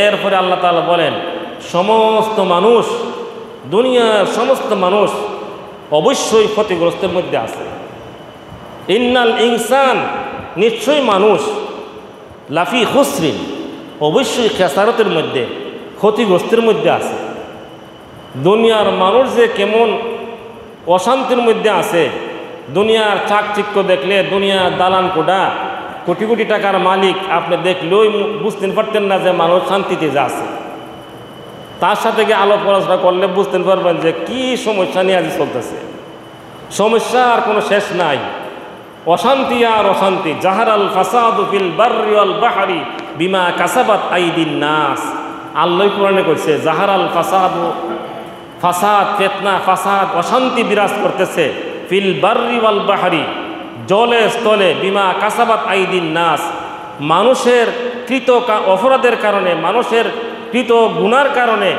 এরপরে আল্লাহ তাআলা বলেন সমস্ত মানুষ, দুনিয়ার সমস্ত মানুষ অবশ্যই ক্ষতিগ্রস্তের মধ্যে আছে। ইন্নাল ইনসান, নিশ্চয়ই মানুষ, লাফি খুসরিন, অবশ্যই খেসারতের মধ্যে, ক্ষতিগ্রস্তের মধ্যে আছে। দুনিয়ার মানুষ যে কেমন অশান্তির মধ্যে আছে, দুনিয়ার চাকচিক্য দেখলে, দুনিয়ার দালান কোটা কোটি কোটি টাকার মালিক, আপনি দেখলেই বুঝতে পারতেন না যে মানুষ শান্তিতে যাচ্ছে। তার সাথে গিয়ে আলাপ আলোচনা করলে বুঝতে পারবেন যে কি সমস্যা নিয়ে আজ চলতেছে। সমস্যা আর কোনো শেষ নাই, অশান্তি আর অশান্তি। জাহারাল ফাসাদু ফিল বাররি ওয়াল বাহরি বিমা কাসাবাত আইদিন নাস। আল্লাহ কোরআনে কইছে জাহারাল ফাসাদু, ফাসাদ, ফিতনা, ফাসাদ, অশান্তি বিরাজ করতেছে ফিল বাররি ওয়াল বাহরি, জলে স্থলে, বিমা কাসাবাত আইদিন নাস, মানুষের কৃত অপরাধের কারণে, মানুষের কৃত গুনার কারণে।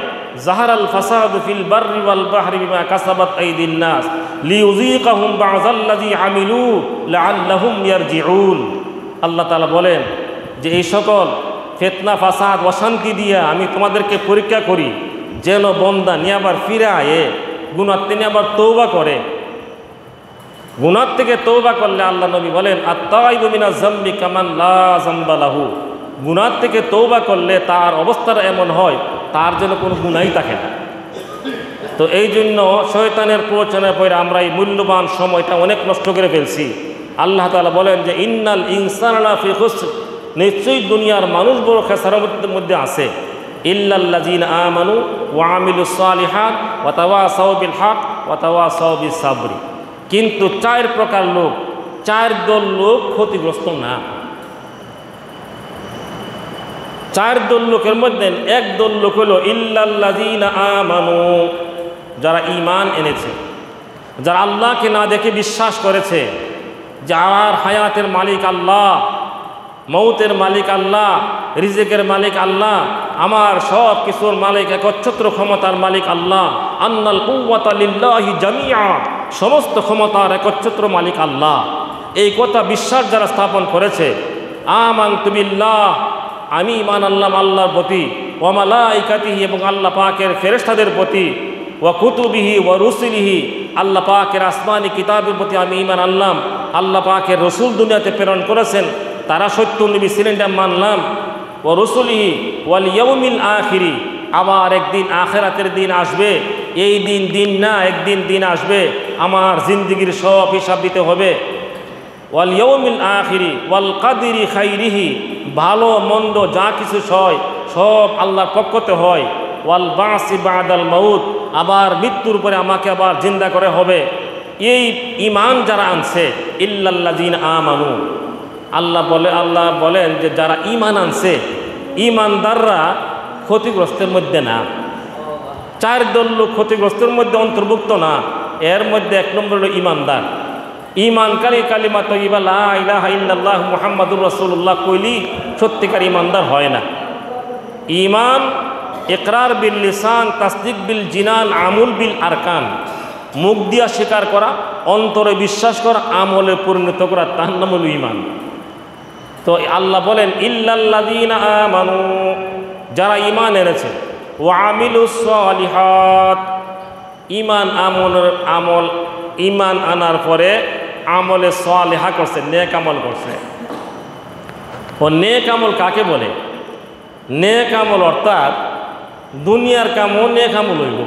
জাহারাল ফাসাদু ফিল বাররি ওয়াল বাহরি বিমা কাসাবাত আইদিন নাস লিইউযীকাহুম বা'যাল্লাযী আমিলু লাআল্লাহুম ইয়ারজিউন। আল্লাহ তাআলা বলেন যে এই সকল ফিতনা, ফাসাদ, অশান্তি দিয়া আমি তোমাদেরকে পরীক্ষা করি, যেন বন্দা নিয়ে আবার ফিরে আয়ে, গুনাহ থেকে আবার তওবা করে। গুনাহ থেকে তওবা করলে আল্লাহ নবী বলেন আত-তাইবু মিনাজ যামবি কামান লা যামবা লাহু। গুনাহ থেকে তওবা করলে তার অবস্থাটা এমন হয় তার জন্য কোনো গুনাহই থাকে না। তো এই জন্য শয়তানের প্ররোচনায় পড়ে আমরা এই মূল্যবান সময়টা অনেক নষ্ট করে ফেলছি। আল্লাহ তাআলা বলেন যে ইন্নাল ইনসানা লাফি খুসর, নিশ্চয়ই দুনিয়ার মানুষ বড় খেসারতের মধ্যে আছে। ইল্লাল্লাযীনা আমানু ওয়া আমিলুস সালিহাত ওয়া তাওয়াসাউ বিল হক ওয়া তাওয়াসাউ বিস সাবরি। কিন্তু 4 প্রকার লোক, 4 দল লোক ক্ষতিগ্রস্ত না। 4 দল লোকের মধ্যে এক দল লোক হলো ইল্লাল্লাযীনা আমানু, যারা ঈমান এনেছে, যারা আল্লাহকে না দেখে বিশ্বাস করেছে যে আমার হায়াতের মালিক আল্লাহ, মৌতের মালিক আল্লাহ, রিজিকের মালিক আল্লাহ, আমার সব কিছুর মালিক, একচ্ছত্র ক্ষমতার মালিক আল্লাহ। আন্নাল কুওয়াতা লিল্লাহি জামিআ, সমস্ত ক্ষমতার একচ্ছত্র মালিক আল্লাহ। এই কথা বিশ্বাস যারা স্থাপন করেছে, আমানতু বিল্লাহ, আমি ঈমান আনলাম আল্লাহর প্রতি, ওয়া মালাইকাতিহি, এবং আল্লাহ পাকের ফেরেশতাদের প্রতি, ওয়া কুতুবিহি ওয়া রুসুলিহি, আল্লাহ পাকের আসমানি কিতাবের প্রতি আমি ঈমান আনলাম। আল্লাহ পাকের রসুল দুনিয়াতে প্রেরণ করেছেন, তারা সত্য নবী ছিলেন, এটা মানলাম। ও রসুলিহি ওয়াল ইয়াউমিল আখিরি, আবার একদিন আখিরাতের দিন আসবে। এই দিন দিন না, একদিন দিন আসবে আমার জিন্দেগির সব হিসাব দিতে হবে। ওয়াল ইয়াউমিল আখিরি ওয়াল কাদরি খাইরিহি, ভালো মন্দ যা কিছু হয় সব আল্লাহর পক্ষতে হয়। ওয়াল বাসি বাদাল মাউত, আবার মৃত্যুর পরে আমাকে আবার জিন্দা করে হবে। এই ঈমান যারা আনছে, ইল্লাল্লাযীনা আমানু, আল্লাহ বলেন যে যারা ঈমান আনছে, ঈমানদাররা ক্ষতিগ্রস্তের মধ্যে না। 4 দল লোক ক্ষতিগ্রস্তের মধ্যে অন্তর্ভুক্ত না। এর মধ্যে 1 নম্বর হলো ঈমানদার। ঈমানকারী কালিমা তাইয়্যিবা লা ইলাহা ইল্লাল্লাহু মুহাম্মাদুর রাসূলুল্লাহ কইলি সত্যিকার ঈমানদার হয় না। ঈমান ইকরার বিল লিসান, তাসদিক বিল জিনান, আমল বিল আরকান, মুখ দিয়া স্বীকার করা, অন্তরে বিশ্বাস করা, আমলে পরিণত করা, তার নাম হলো ঈমান। তো আল্লাহ বলেন ইল্লাল্লাযীনা আমানু, যারা ঈমান এনেছে, ওয়া আমিলুস সালিহাত, ঈমান আনার পরে আমলে সালিহা করছে, নেক আমল করছে। ও নেক আমল কাকে বলে? নেক আমল অর্থাৎ দুনিয়ার কামও নেক আমল হইল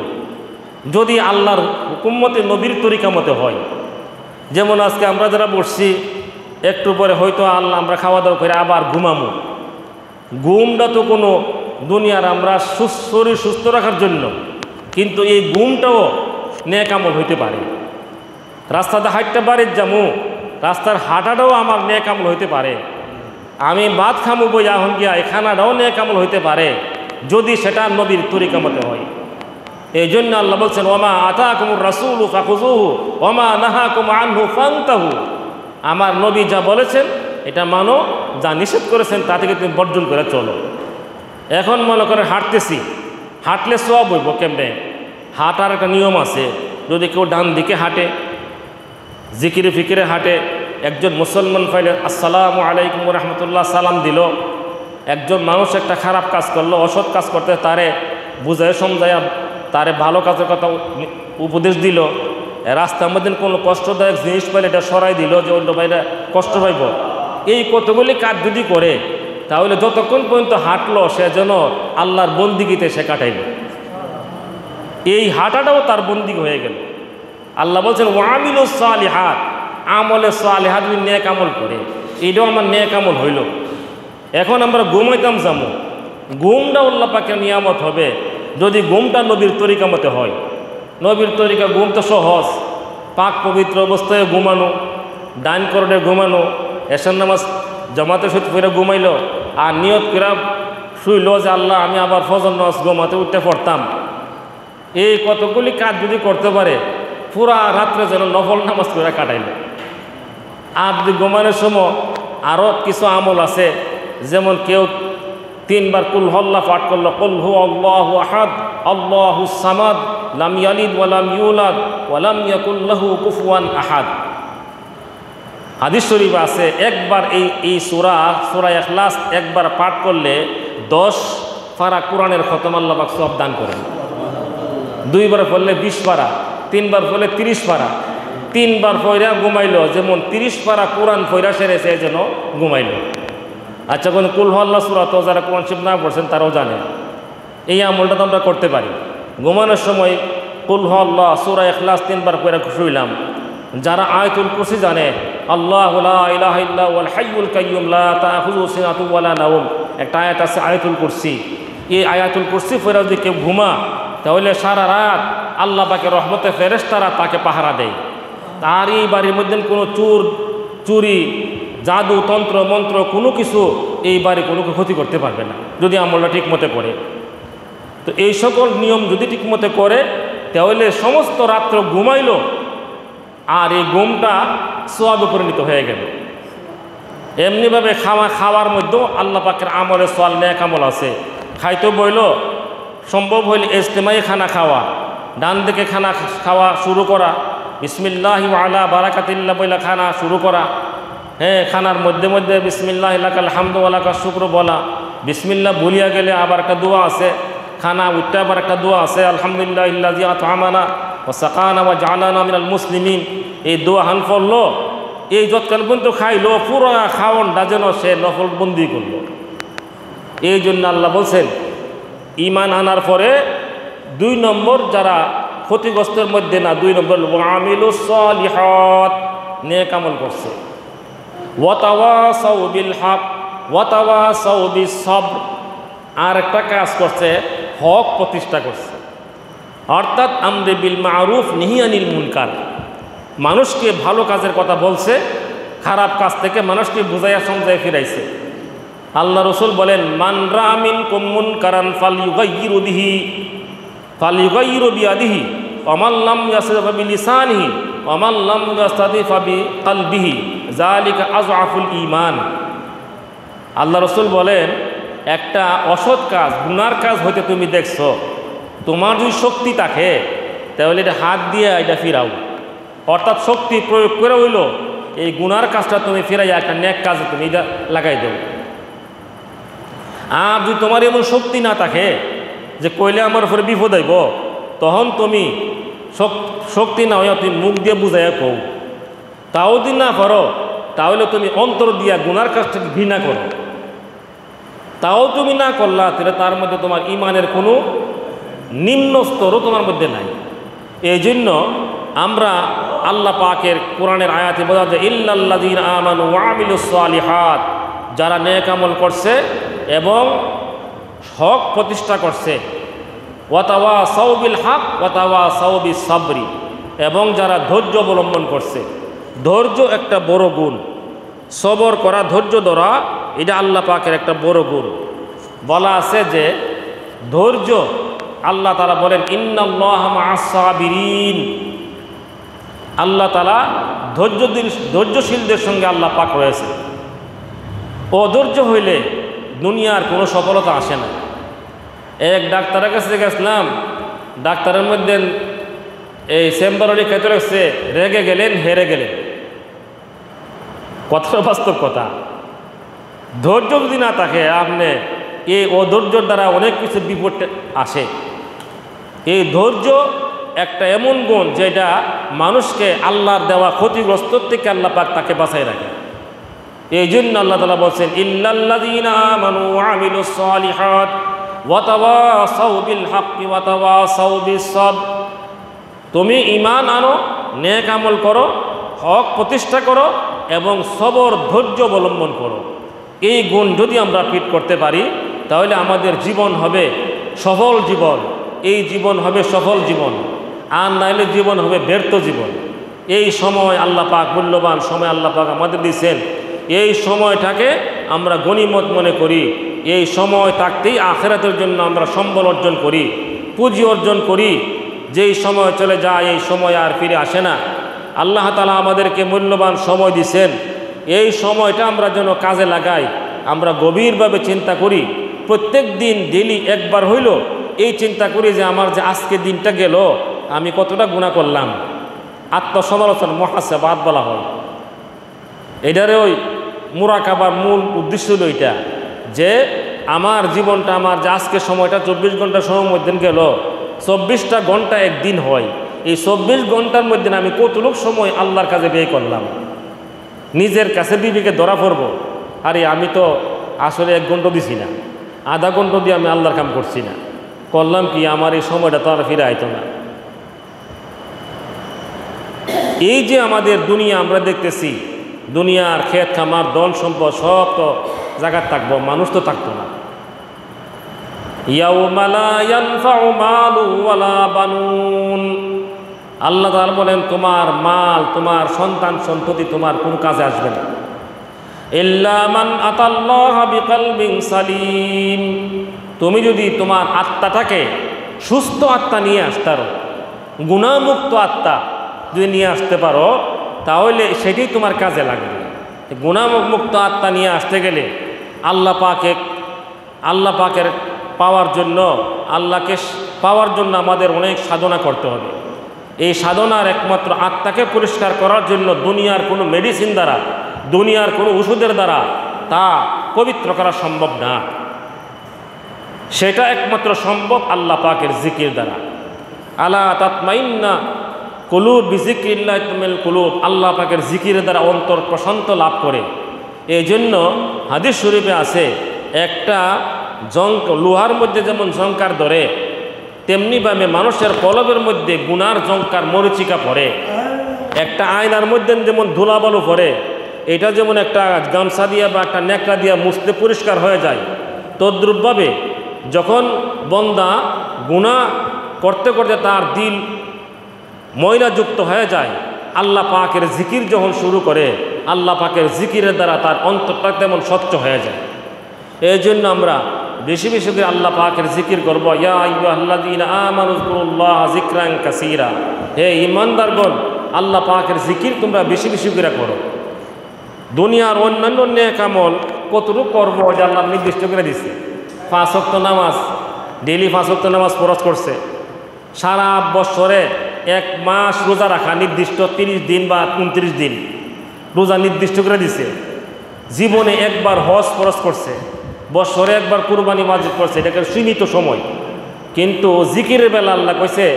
যদি আল্লাহর হুকুম মতে, নবীর তরিকা মতে হয়। যেমন আজকে আমরা যারা বসছি, একটু পরে হয়তো আল্লাহ আমরা খাওয়া দাওয়া করে আবার ঘুমামো। ঘুমটা তো কোনো দুনিয়ার আমরা শরীর সুস্থ রাখার জন্য, কিন্তু এই ঘুমটাও নেক আমল হইতে পারে। রাস্তাতে হাঁটতে পারে যামু, রাস্তার হাঁটাটাও আমার নেক আমল হইতে পারে। আমি ভাত খামু বই এখন গিয়া এই খানাটাও নেক আমল হইতে পারে যদি সেটা নবীর তরিকা মতে হয়। এই জন্য আল্লাহ বলছেন ওমা আতাকুমুর রাসূলু ফাখুযুহু ওমা নাহাকুম আনহু ফান্তাহু, আমার নবী যা বলেছেন এটা মানো, যা নিষেধ করেছেন তা থেকে তুমি বর্জন করে চলো। এখন মনে করে হাঁটতেছি, হাঁটলে সওয়াব হইব কেমনে? হাঁটার একটা নিয়ম আছে। যদি কেউ ডান দিকে হাঁটে, জিকিরে ফিকিরে হাঁটে, একজন মুসলমান পাইলে আসসালামু আলাইকুম ওয়া রাহমাতুল্লাহ সালাম দিল। একজন মানুষ একটা খারাপ কাজ করলো, অসৎ কাজ করতে, তারে বুঝায় সমঝায়া তারে ভালো কাজের কথা উপদেশ দিল। রাস্তার মধ্যে কোনো কষ্টদায়ক জিনিস পাইলে এটা সরাই দিল যে অন্য ভাইরা কষ্ট পাইব। এই কতগুলি কাজ যদি করে, তাহলে যতক্ষণ পর্যন্ত হাঁটলো সে যেন আল্লাহর বন্দিগিতে সে কাটাইল। এই হাঁটাটাও তার বন্দিগি হয়ে গেল। আল্লাহ বলছেন ওয়ামিলুস সালিহাত, আমলে সালিহাত, নেক আমল করে এইটাও আমার নেক আমল হইল। এখন আমরা ঘুমাইতাম যাবো, ঘুমটা আল্লাহ পাকের নিয়ামত হবে যদি ঘুমটা নবীর তরিকা মতে হয়। নবীর তরিকা ঘুম তো সহজ, পাক পবিত্র অবস্থায় ঘুমানো, ডাইন করডে ঘুমানো, এশার নামাজ জামাতে সহিত করে ঘুমাইল আর নিয়ত করে শুইল যে আল্লাহ আমি আবার ফজর নামাজ ঘুমাতে উঠতে পড়তাম। এই কতগুলি কাজ যদি করতে পারে পুরা রাত্রে যেন নফল নামাজ করে কাটাইল। আর যদি ঘুমানোর সময় আরও কিছু আমল আছে, যেমন কেউ 3 বার কুল হল্লা পাঠ করলো, কুল হু আল্লাহু আহাদ আল্লাহু সামাদ লাম ইয়ালিদ ওয়া লাম ইউলাদ ওয়া লাম ইয়াকুল লাহু কুফুয়ান আহাদ। হাদিস শরীফ আছে একবার এই সূরা ইখলাস একবার পাঠ করলে 10 পারা কোরআনের খতম আল্লাহ পাক সওয়াব দান করেন। 2 বার পড়লে 20 পারা, 3 বার পড়লে 30 পারা। 3 বার পড়া ঘুমাইল, যেমন 30 পারা কোরআন পড়া সেরেছে যেন ঘুমাইল। আচ্ছা, কোন কুল হল্লা সূরা তো যারা কোরআন শরীফ না পড়ছেন তারাও জানে। এই আমলটা তো আমরা করতে পারি। ঘুমানোর সময় কুল হল্লা সূরা ইখলাস 3 বার পড়া শুইলাম। যারা আয়াতুল কুরসি জানে, আল্লাহু লা ইলাহা ইল্লা হুয়াল হাইয়ুল কাইয়্যুম লা তাখুযুহু সিনাতুন ওয়া লা নাওম, একটা আয়াত আছে আয়াতুল কুরসি। এই আয়াতুল কুরসি পড়া যদি কেউ ঘুমা তাহলে সারা রাত আল্লাহ পাকের রহমতে ফেরেশতারা তাকে পাহারা দেয়। তার এই বাড়ির মধ্যে কোনো চুরি জাদু তন্ত্র মন্ত্র কোনো কিছু এই বাড়ি কোনো ক্ষতি করতে পারবে না যদি আমলটা ঠিক মতো করে। তো এই সকল নিয়ম যদি ঠিক মতো করে তাহলে সমস্ত রাত্র ঘুমাইল আর এই ঘুমটা সওয়াবে পরিণত হয়ে গেল। এমনিভাবে খাওয়ার মধ্যেও আল্লাহ পাকের আমলে সওয়াল নেক আমল আছে। খাইতে বইল সম্ভব হইলে ইজতিমাই খানা খাওয়া, ডান দিকে খানা খাওয়া শুরু করা, বিসমিল্লাহি ওয়া আলা বারাকাতিল্লাহ বইলা খানা শুরু করা। হ্যাঁ, খানার মধ্যে মধ্যে বিসমিল্লাহি লাকাল হামদু ওয়া লাকাশ শুকরু বলা। বিসমিল্লাহ ভুলিয়া গেলে আবার একটা দোয়া আছে, খানা উঠতে আবার একটা দোয়া আছে, আলহামদুলিল্লাহিল্লাযী আত'আমানা ওয়া সাকানা ওয়া জাআলানা মিনাল মুসলিমিন। এই দোয়া হান পড়লো, এই যতক্ষণ পর্যন্ত খাইলো পুরো খাওয়ানটা যেন সে নফল বন্দি করলো। এই জন্য আল্লাহ বলছেন ঈমান আনার পরে 2 নম্বর যারা ক্ষতিগ্রস্তের মধ্যে না, 2 নম্বর ওয়ামিলুস সালিহাত, নেক আমল করছে, ওয়া তাওয়াসাউ বিল হক ওয়া তাওয়াসাউ বিস সবর, আর একটা কাজ করছে হক প্রতিষ্ঠা করছে। অর্থাৎ আমরে বিল মারুফ নাহি আনিল মুনকার, মানুষকে ভালো কাজের কথা বলছে, খারাপ কাজ থেকে মানুষকে বুঝাইয়া সমঝাইয়া ফিরাইছে। আল্লাহ রসুল বলেন মান রাআ মিনকুম মুনকারান ফালইউগাইয়িরু বিয়াদিহি ওয়া মান লাম ইয়াসতাতি বিলিসানিহি ওয়া মান লাম ইয়াসতাতি বিকলবিহি যালিকা আযআফুল ঈমান। আল্লাহ রসুল বলেন একটা অসৎ কাজ গুনার কাজ হইতে তুমি দেখছো, তোমার যদি শক্তি থাকে তাহলে এটা হাত দিয়ে এটা ফিরাও। অর্থাৎ শক্তি প্রয়োগ করে হইল এই গুনার কাজটা তুমি ফিরাইয়া একটা নেক কাজে তুমি এটা লাগাই দেও। আর যদি তোমার এমন শক্তি না থাকে যে কইলে আমার উপরে বিপদ হইব, তখন তুমি শক্তি না হইয়া তুমি মুখ দিয়ে বুঝাইয়া কও, তাও যদি না পারো তাহলে তুমি অন্তর দিয়া গুনার কাজটাকে ঘৃণা করো, তাও তুমি না করলা তাহলে তার মধ্যে তোমার ঈমানের কোনো নিম্ন স্তরও তোমার মধ্যে নাই। এই জন্য আমরা আল্লাহ পাকের কোরআনের আয়াতে বোঝা যায় ইল্লাল্লাযীনা আমানু ওয়া আমিলুস সালিহাত, যারা নেক আমল করছে এবং হক প্রতিষ্ঠা করছে, ওয়া তাওয়াসাউ বিল হক ওয়া তাওয়াসাউ বিস সাবরি, এবং যারা ধৈর্য অবলম্বন করছে। ধৈর্য একটা বড় গুণ, সবর করা ধৈর্য ধরা এটা আল্লাহ পাকের একটা বড় গুণ। বলা আছে যে ধৈর্য আল্লাহ তাআলা বলেন ইন্নাল্লাহা মা'আস সাবিরিন, আল্লাহ তাআলা ধৈর্যশীলদের সঙ্গে আল্লাহ পাক রয়েছে। অধৈর্য হইলে দুনিয়ার কোনো সফলতা আসে না। এক ডাক্তারের কাছে গেছিলাম, ডাক্তারের মধ্যে এই চেম্বারে খেতে রাখছে, রেগে গেলেন হেরে গেলেন। কথাটা বাস্তব কথা। ধৈর্য যদি না থাকে আপনি এই অধৈর্যর দ্বারা অনেক কিছু বিপদ আসে। এই ধৈর্য একটা এমন গুণ যেটা মানুষকে আল্লাহর দেওয়া ক্ষতিগ্রস্ত থেকে আল্লাহ পাক তাকে বাঁচাই রাখে। এই জন্য আল্লাহ তাআলা বলছেন ইল্লাল্লাযীনা আমানু ওয়া আমিলুস সালিহাত ওয়া তাওয়াসাউ বিল হাক্কি ওয়া তাওয়াসাউ বিস সাবর। তুমি ঈমান আনো, নেক আমল করো, হক প্রতিষ্ঠা করো এবং সবর ধৈর্য অবলম্বন করো। এই গুণ যদি আমরা ফিট করতে পারি তাহলে আমাদের জীবন হবে সফল জীবন, এই জীবন হবে সফল জীবন, আর নাইলে জীবন হবে ব্যর্থ জীবন। এই সময় আল্লাহ পাক, মূল্যবান সময় আল্লাহ পাক আমাদের দিয়েছেন, এই সময়টাকে আমরা গনিমত মনে করি। এই সময় থাকতেই আখিরাতের জন্য আমরা সম্বল অর্জন করি, পুঁজি অর্জন করি। যেই সময় চলে যায় এই সময় আর ফিরে আসে না। আল্লাহ তাআলা আমাদেরকে মূল্যবান সময় দিয়েছেন, এই সময়টা আমরা যেন কাজে লাগাই। আমরা গভীরভাবে চিন্তা করি, প্রত্যেক দিন ডেলি একবার হইল এই চিন্তা করি যে আমার যে আজকে দিনটা গেল আমি কতটা গুনাহ করলাম। আত্মসমালোচনা, মুহাসাবাত বলা হয়। এটারে ওই মুরাকাবার মূল উদ্দেশ্য হলো এটা, যে আমার জীবনটা, আমার যে আজকে সময়টা 24 ঘন্টা সময়ের মধ্যে গেল, 24টা ঘন্টা একদিন হয়। এই 24 ঘন্টার মধ্যে আমি কতটুক সময় আল্লাহর কাছে ব্যয় করলাম। নিজের কাছে বিবেকে ধরা পড়ব, আরে আমি তো আসলে 1 ঘন্টা দিছি না, আধা ঘন্টা দিয়ে আমি আল্লাহর কাম করছি না, করলাম কি, আমার এই সময়টা তো আর ফিরে আইতো না। এই যে আমাদের দুনিয়া আমরা দেখতেছি, দুনিয়ার ক্ষেত খামার ধন সম্পদ সব তো জায়গায় থাকবো, মানুষ তো থাকতো না। ইয়াউমা লা ইয়ানফাউ মালু ওয়ালা বানুন, আল্লাহ তাআলা বলেন তোমার মাল, তোমার সন্তান সন্ততি তোমার কোনো কাজে আসবে না। ইল্লা মান আতাল্লাহা বিকলবিন সালিম, তুমি যদি তোমার আত্মাটাকে সুস্থ আত্মা নিয়ে আসতে পারো, গুনাহমুক্ত আত্মা যদি নিয়ে আসতে পারো তাহলে সেটাই তোমার কাজে লাগবে। গুনাহমুক্ত আত্মা নিয়ে আসতে গেলে আল্লাহ পাকের পাওয়ার জন্য, আল্লাহকে পাওয়ার জন্য আমাদের অনেক সাধনা করতে হবে। এই সাধনার একমাত্র আত্মাকে পরিষ্কার করার জন্য দুনিয়ার কোনো মেডিসিন দ্বারা, দুনিয়ার কোনো ওষুধের দ্বারা তা পবিত্র করা সম্ভব না। সেটা একমাত্র সম্ভব আল্লাহ পাকের জিকির দ্বারা। আলা তাতমাইন্না কুলুব বিজিক্রিল্লাহ তাতমাইন্নুল কুলুব, আল্লাহ পাকের জিকিরের দ্বারা অন্তর প্রশান্ত লাভ করে। এই জন্য হাদিস শরীফে আছে, একটা লোহার মধ্যে যেমন ঝংকার ধরে, তেমনিভাবে মানুষের কলবের মধ্যে গুনার ঝংকার মরিচিকা পড়ে। একটা আয়নার মধ্যে যেমন ধুলাবালু পড়ে, এটা যেমন একটা গামছা দিয়া বা একটা ন্যাকড়া দিয়া মুছতে পরিষ্কার হয়ে যায়, তদ্রূপভাবে যখন বন্দা গুনাহ করতে করতে তার দিল ময়লাযুক্ত হয়ে যায়, আল্লাহ পাকের জিকির যখন শুরু করে, আল্লাহ পাকের জিকিরের দ্বারা তার অন্তরটা তেমন স্বচ্ছ হয়ে যায়। এই জন্য আমরা বেশি বেশি করে আল্লাহ পাকের জিকির করব। ইয়া আইয়ুহাল্লাযীনা আমানু যকুরুল্লাহা যিকরান কাসীরা, হে ঈমানদারগণ, আল্লাহ পাকের জিকির তোমরা বেশি বেশি করে করো। দুনিয়ার অন্যান্য নেক আমল কতটুকু করবো যে আল্লাহ নির্দিষ্ট করে দিচ্ছে। 5 ওয়াক্ত নামাজ, ডেইলি 5 ওয়াক্ত নামাজ ফরজ করছে। সারা বছরে 1 মাস রোজা রাখা নির্দিষ্ট 30 দিন বা 29 দিন রোজা নির্দিষ্ট করে দিছে। জীবনে একবার হজ ফরজ করছে, বছরে একবার কুরবানি ওয়াজিব করছে, এটাকে সীমিত সময়। কিন্তু জিকিরের বেলা আল্লাহ কইছে,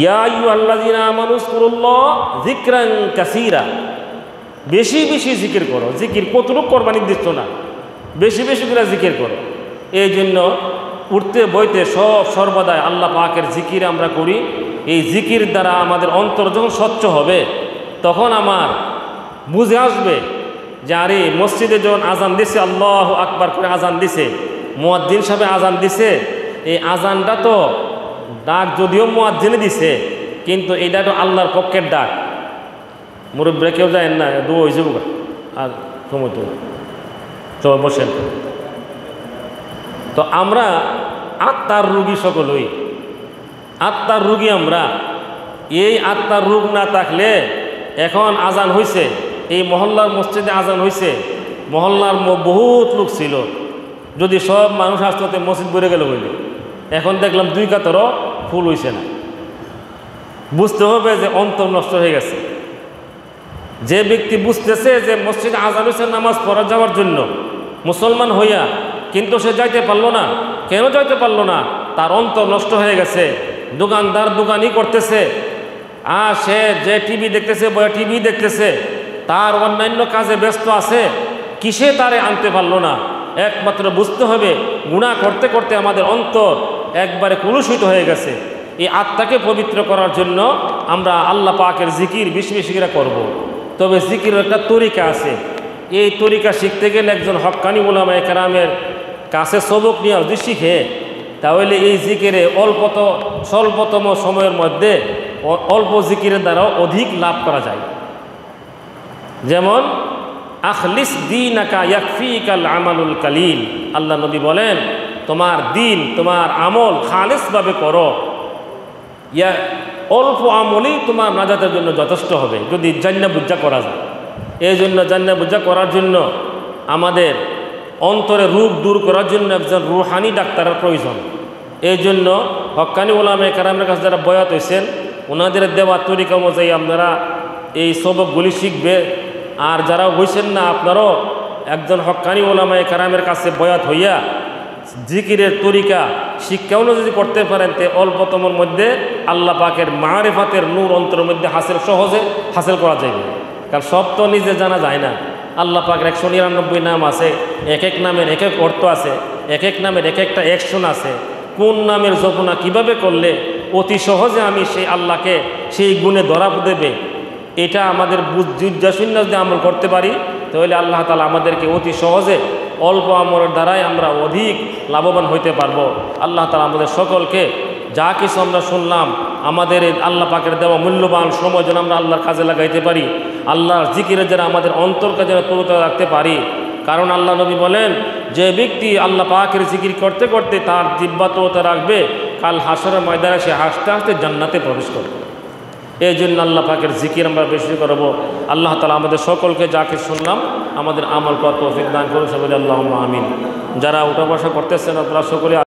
ইয়া আইয়ুহাল্লাযীনা আমানু যকুরুল্লাহা যিকরান কাসীরা, বেশি বেশি জিকির করো। জিকির কতটুকু করবা নির্দিষ্ট না, বেশি বেশি করে জিকির করো। এই জন্য উঠতে বইতে সব সর্বদাই আল্লাহ পাকের জিকির আমরা করি। এই জিকির দ্বারা আমাদের অন্তর যখন স্বচ্ছ হবে, তখন আমার বুঝে আসবে যে আরে মসজিদে যখন আজান দিছে, আল্লাহু আকবার করে আজান দিছে, মুয়াজ্জিন সাহেব আজান দিছে, এই আজানটা তো ডাক যদিও মুয়াজ্জিনে দিছে, কিন্তু এটা তো আল্লাহর পক্ষের ডাক। মুরব্বীরা কেউ যায় না, দোয়া হয়ে যাবো আর সময় তো সবাই বসেন। তো আমরা আত্মার রোগী সকলই, আত্মার রোগী আমরা। এই আত্মার রোগ না থাকলে, এখন আজান হয়েছে, এই মহল্লার মসজিদে আজান হয়েছে, মহল্লার বহুত লোক ছিল, যদি সব মানুষ আসতে মসজিদ ভরে গেল বলে, এখন দেখলাম 2 কাতারও ফুল হয়েছে না। বুঝতে হবে যে অন্তর নষ্ট হয়ে গেছে। যে ব্যক্তি বুঝতেছে যে মসজিদে আজান হয়েছে নামাজ পড়া যাওয়ার জন্য, মুসলমান হইয়া, কিন্তু সে যাইতে পারলো না, কেন যাইতে পারলো না? তার অন্তর নষ্ট হয়ে গেছে। দোকানদার দোকানই করতেছে, আর সে যে টিভি দেখতেছে, বয়ে টিভি দেখতেছে, তার অন্যান্য কাজে ব্যস্ত আছে, কিসে তারে আনতে পারলো না? একমাত্র বুঝতে হবে গুনাহ করতে করতে আমাদের অন্তর একবারে কলুষিত হয়ে গেছে। এই আত্মাকে পবিত্র করার জন্য আমরা আল্লাহ পাকের জিকির বেশি বেশি করে করব। তবে জিকিরের একটা তরিকা আছে। এই তরিকা শিখতে গেলে একজন হক্কানি উলামায়ে কেরামের কাছে সবক নিয়ে যদি শিখে, তাহলে এই জিকিরে স্বল্পতম সময়ের মধ্যে অল্প জিকিরের দ্বারাও অধিক লাভ করা যায়। যেমন আখলিস দীনাকা ইয়াকফিকাল আমালুল কালিল, আল্লাহ নবী বলেন তোমার দিন তোমার আমল খালিসভাবে করো, ইয়া অল্প আমলই তোমার নাজাতের জন্য যথেষ্ট হবে যদি জান্না বুঝা করা যায়। এই জন্য জান্না বুঝা করার জন্য আমাদের অন্তরে রোগ দূর করার জন্য একজন রুহানি ডাক্তারের প্রয়োজন। এই জন্য হক্কানি উলামায়ে কেরামের কাছে যারা বয়াত হয়েছেন ওনাদের দেওয়া তরিকা অনুযায়ী আপনারা এই সবকগুলি শিখবে। আর যারা হয়েছেন না আপনারাও একজন হক্কানি উলামায়ে কেরামের কাছে বয়াত হইয়া জিকিরের তরিকা শিক্ষাও যদি করতে পারেন তে অল্পতমের মধ্যে আল্লাহ পাকের মারিফাতের নূর অন্তরের মধ্যে সহজে হাসিল করা যাবে। কারণ সব তো নিজে জানা যায় না। আল্লাহ পাকের 199 নাম আছে, এক এক নামের এক এক অর্থ আছে, এক এক নামের এক একটা অ্যাকশন আছে। কোন নামের জপনা কিভাবে করলে অতি সহজে আমি সেই আল্লাহকে সেই গুণে ধরা দেবে, এটা আমাদের বুঝাশূন্য যদি আমল করতে পারি তাহলে আল্লাহ তাআলা আমাদেরকে অতি সহজে অল্প আমলের দ্বারাই আমরা অধিক লাভবান হইতে পারবো। আল্লাহ তাআলা আমাদের সকলকে যা কিছু আমরা শুনলাম আমাদের আল্লাহ পাকের দেওয়া মূল্যবান সময় যেন আমরা আল্লাহর কাজে লাগাইতে পারি, আল্লাহর জিকিরে যেন আমাদের অন্তরকে যেন তরুতাজা রাখতে পারি। কারণ আল্লাহ নবী বলেন যে ব্যক্তি আল্লাহ পাকের জিকির করতে করতে তার জিহ্বা তরুতা রাখবে, কাল হাসরের ময়দানে সে হাসতে হাসতে জান্নাতে প্রবেশ করবে। এই জন্য আল্লাহ পাকের জিকির আমরা বেশি করব। আল্লাহ তাআলা আমাদের সকলকে যাকে শুনলাম আমাদের আমল করার তৌফিক দান করুন। সবাই আল্লাহুম্মা আমিন। যারা উঠা বসা করতেছেন আপনারা সকলে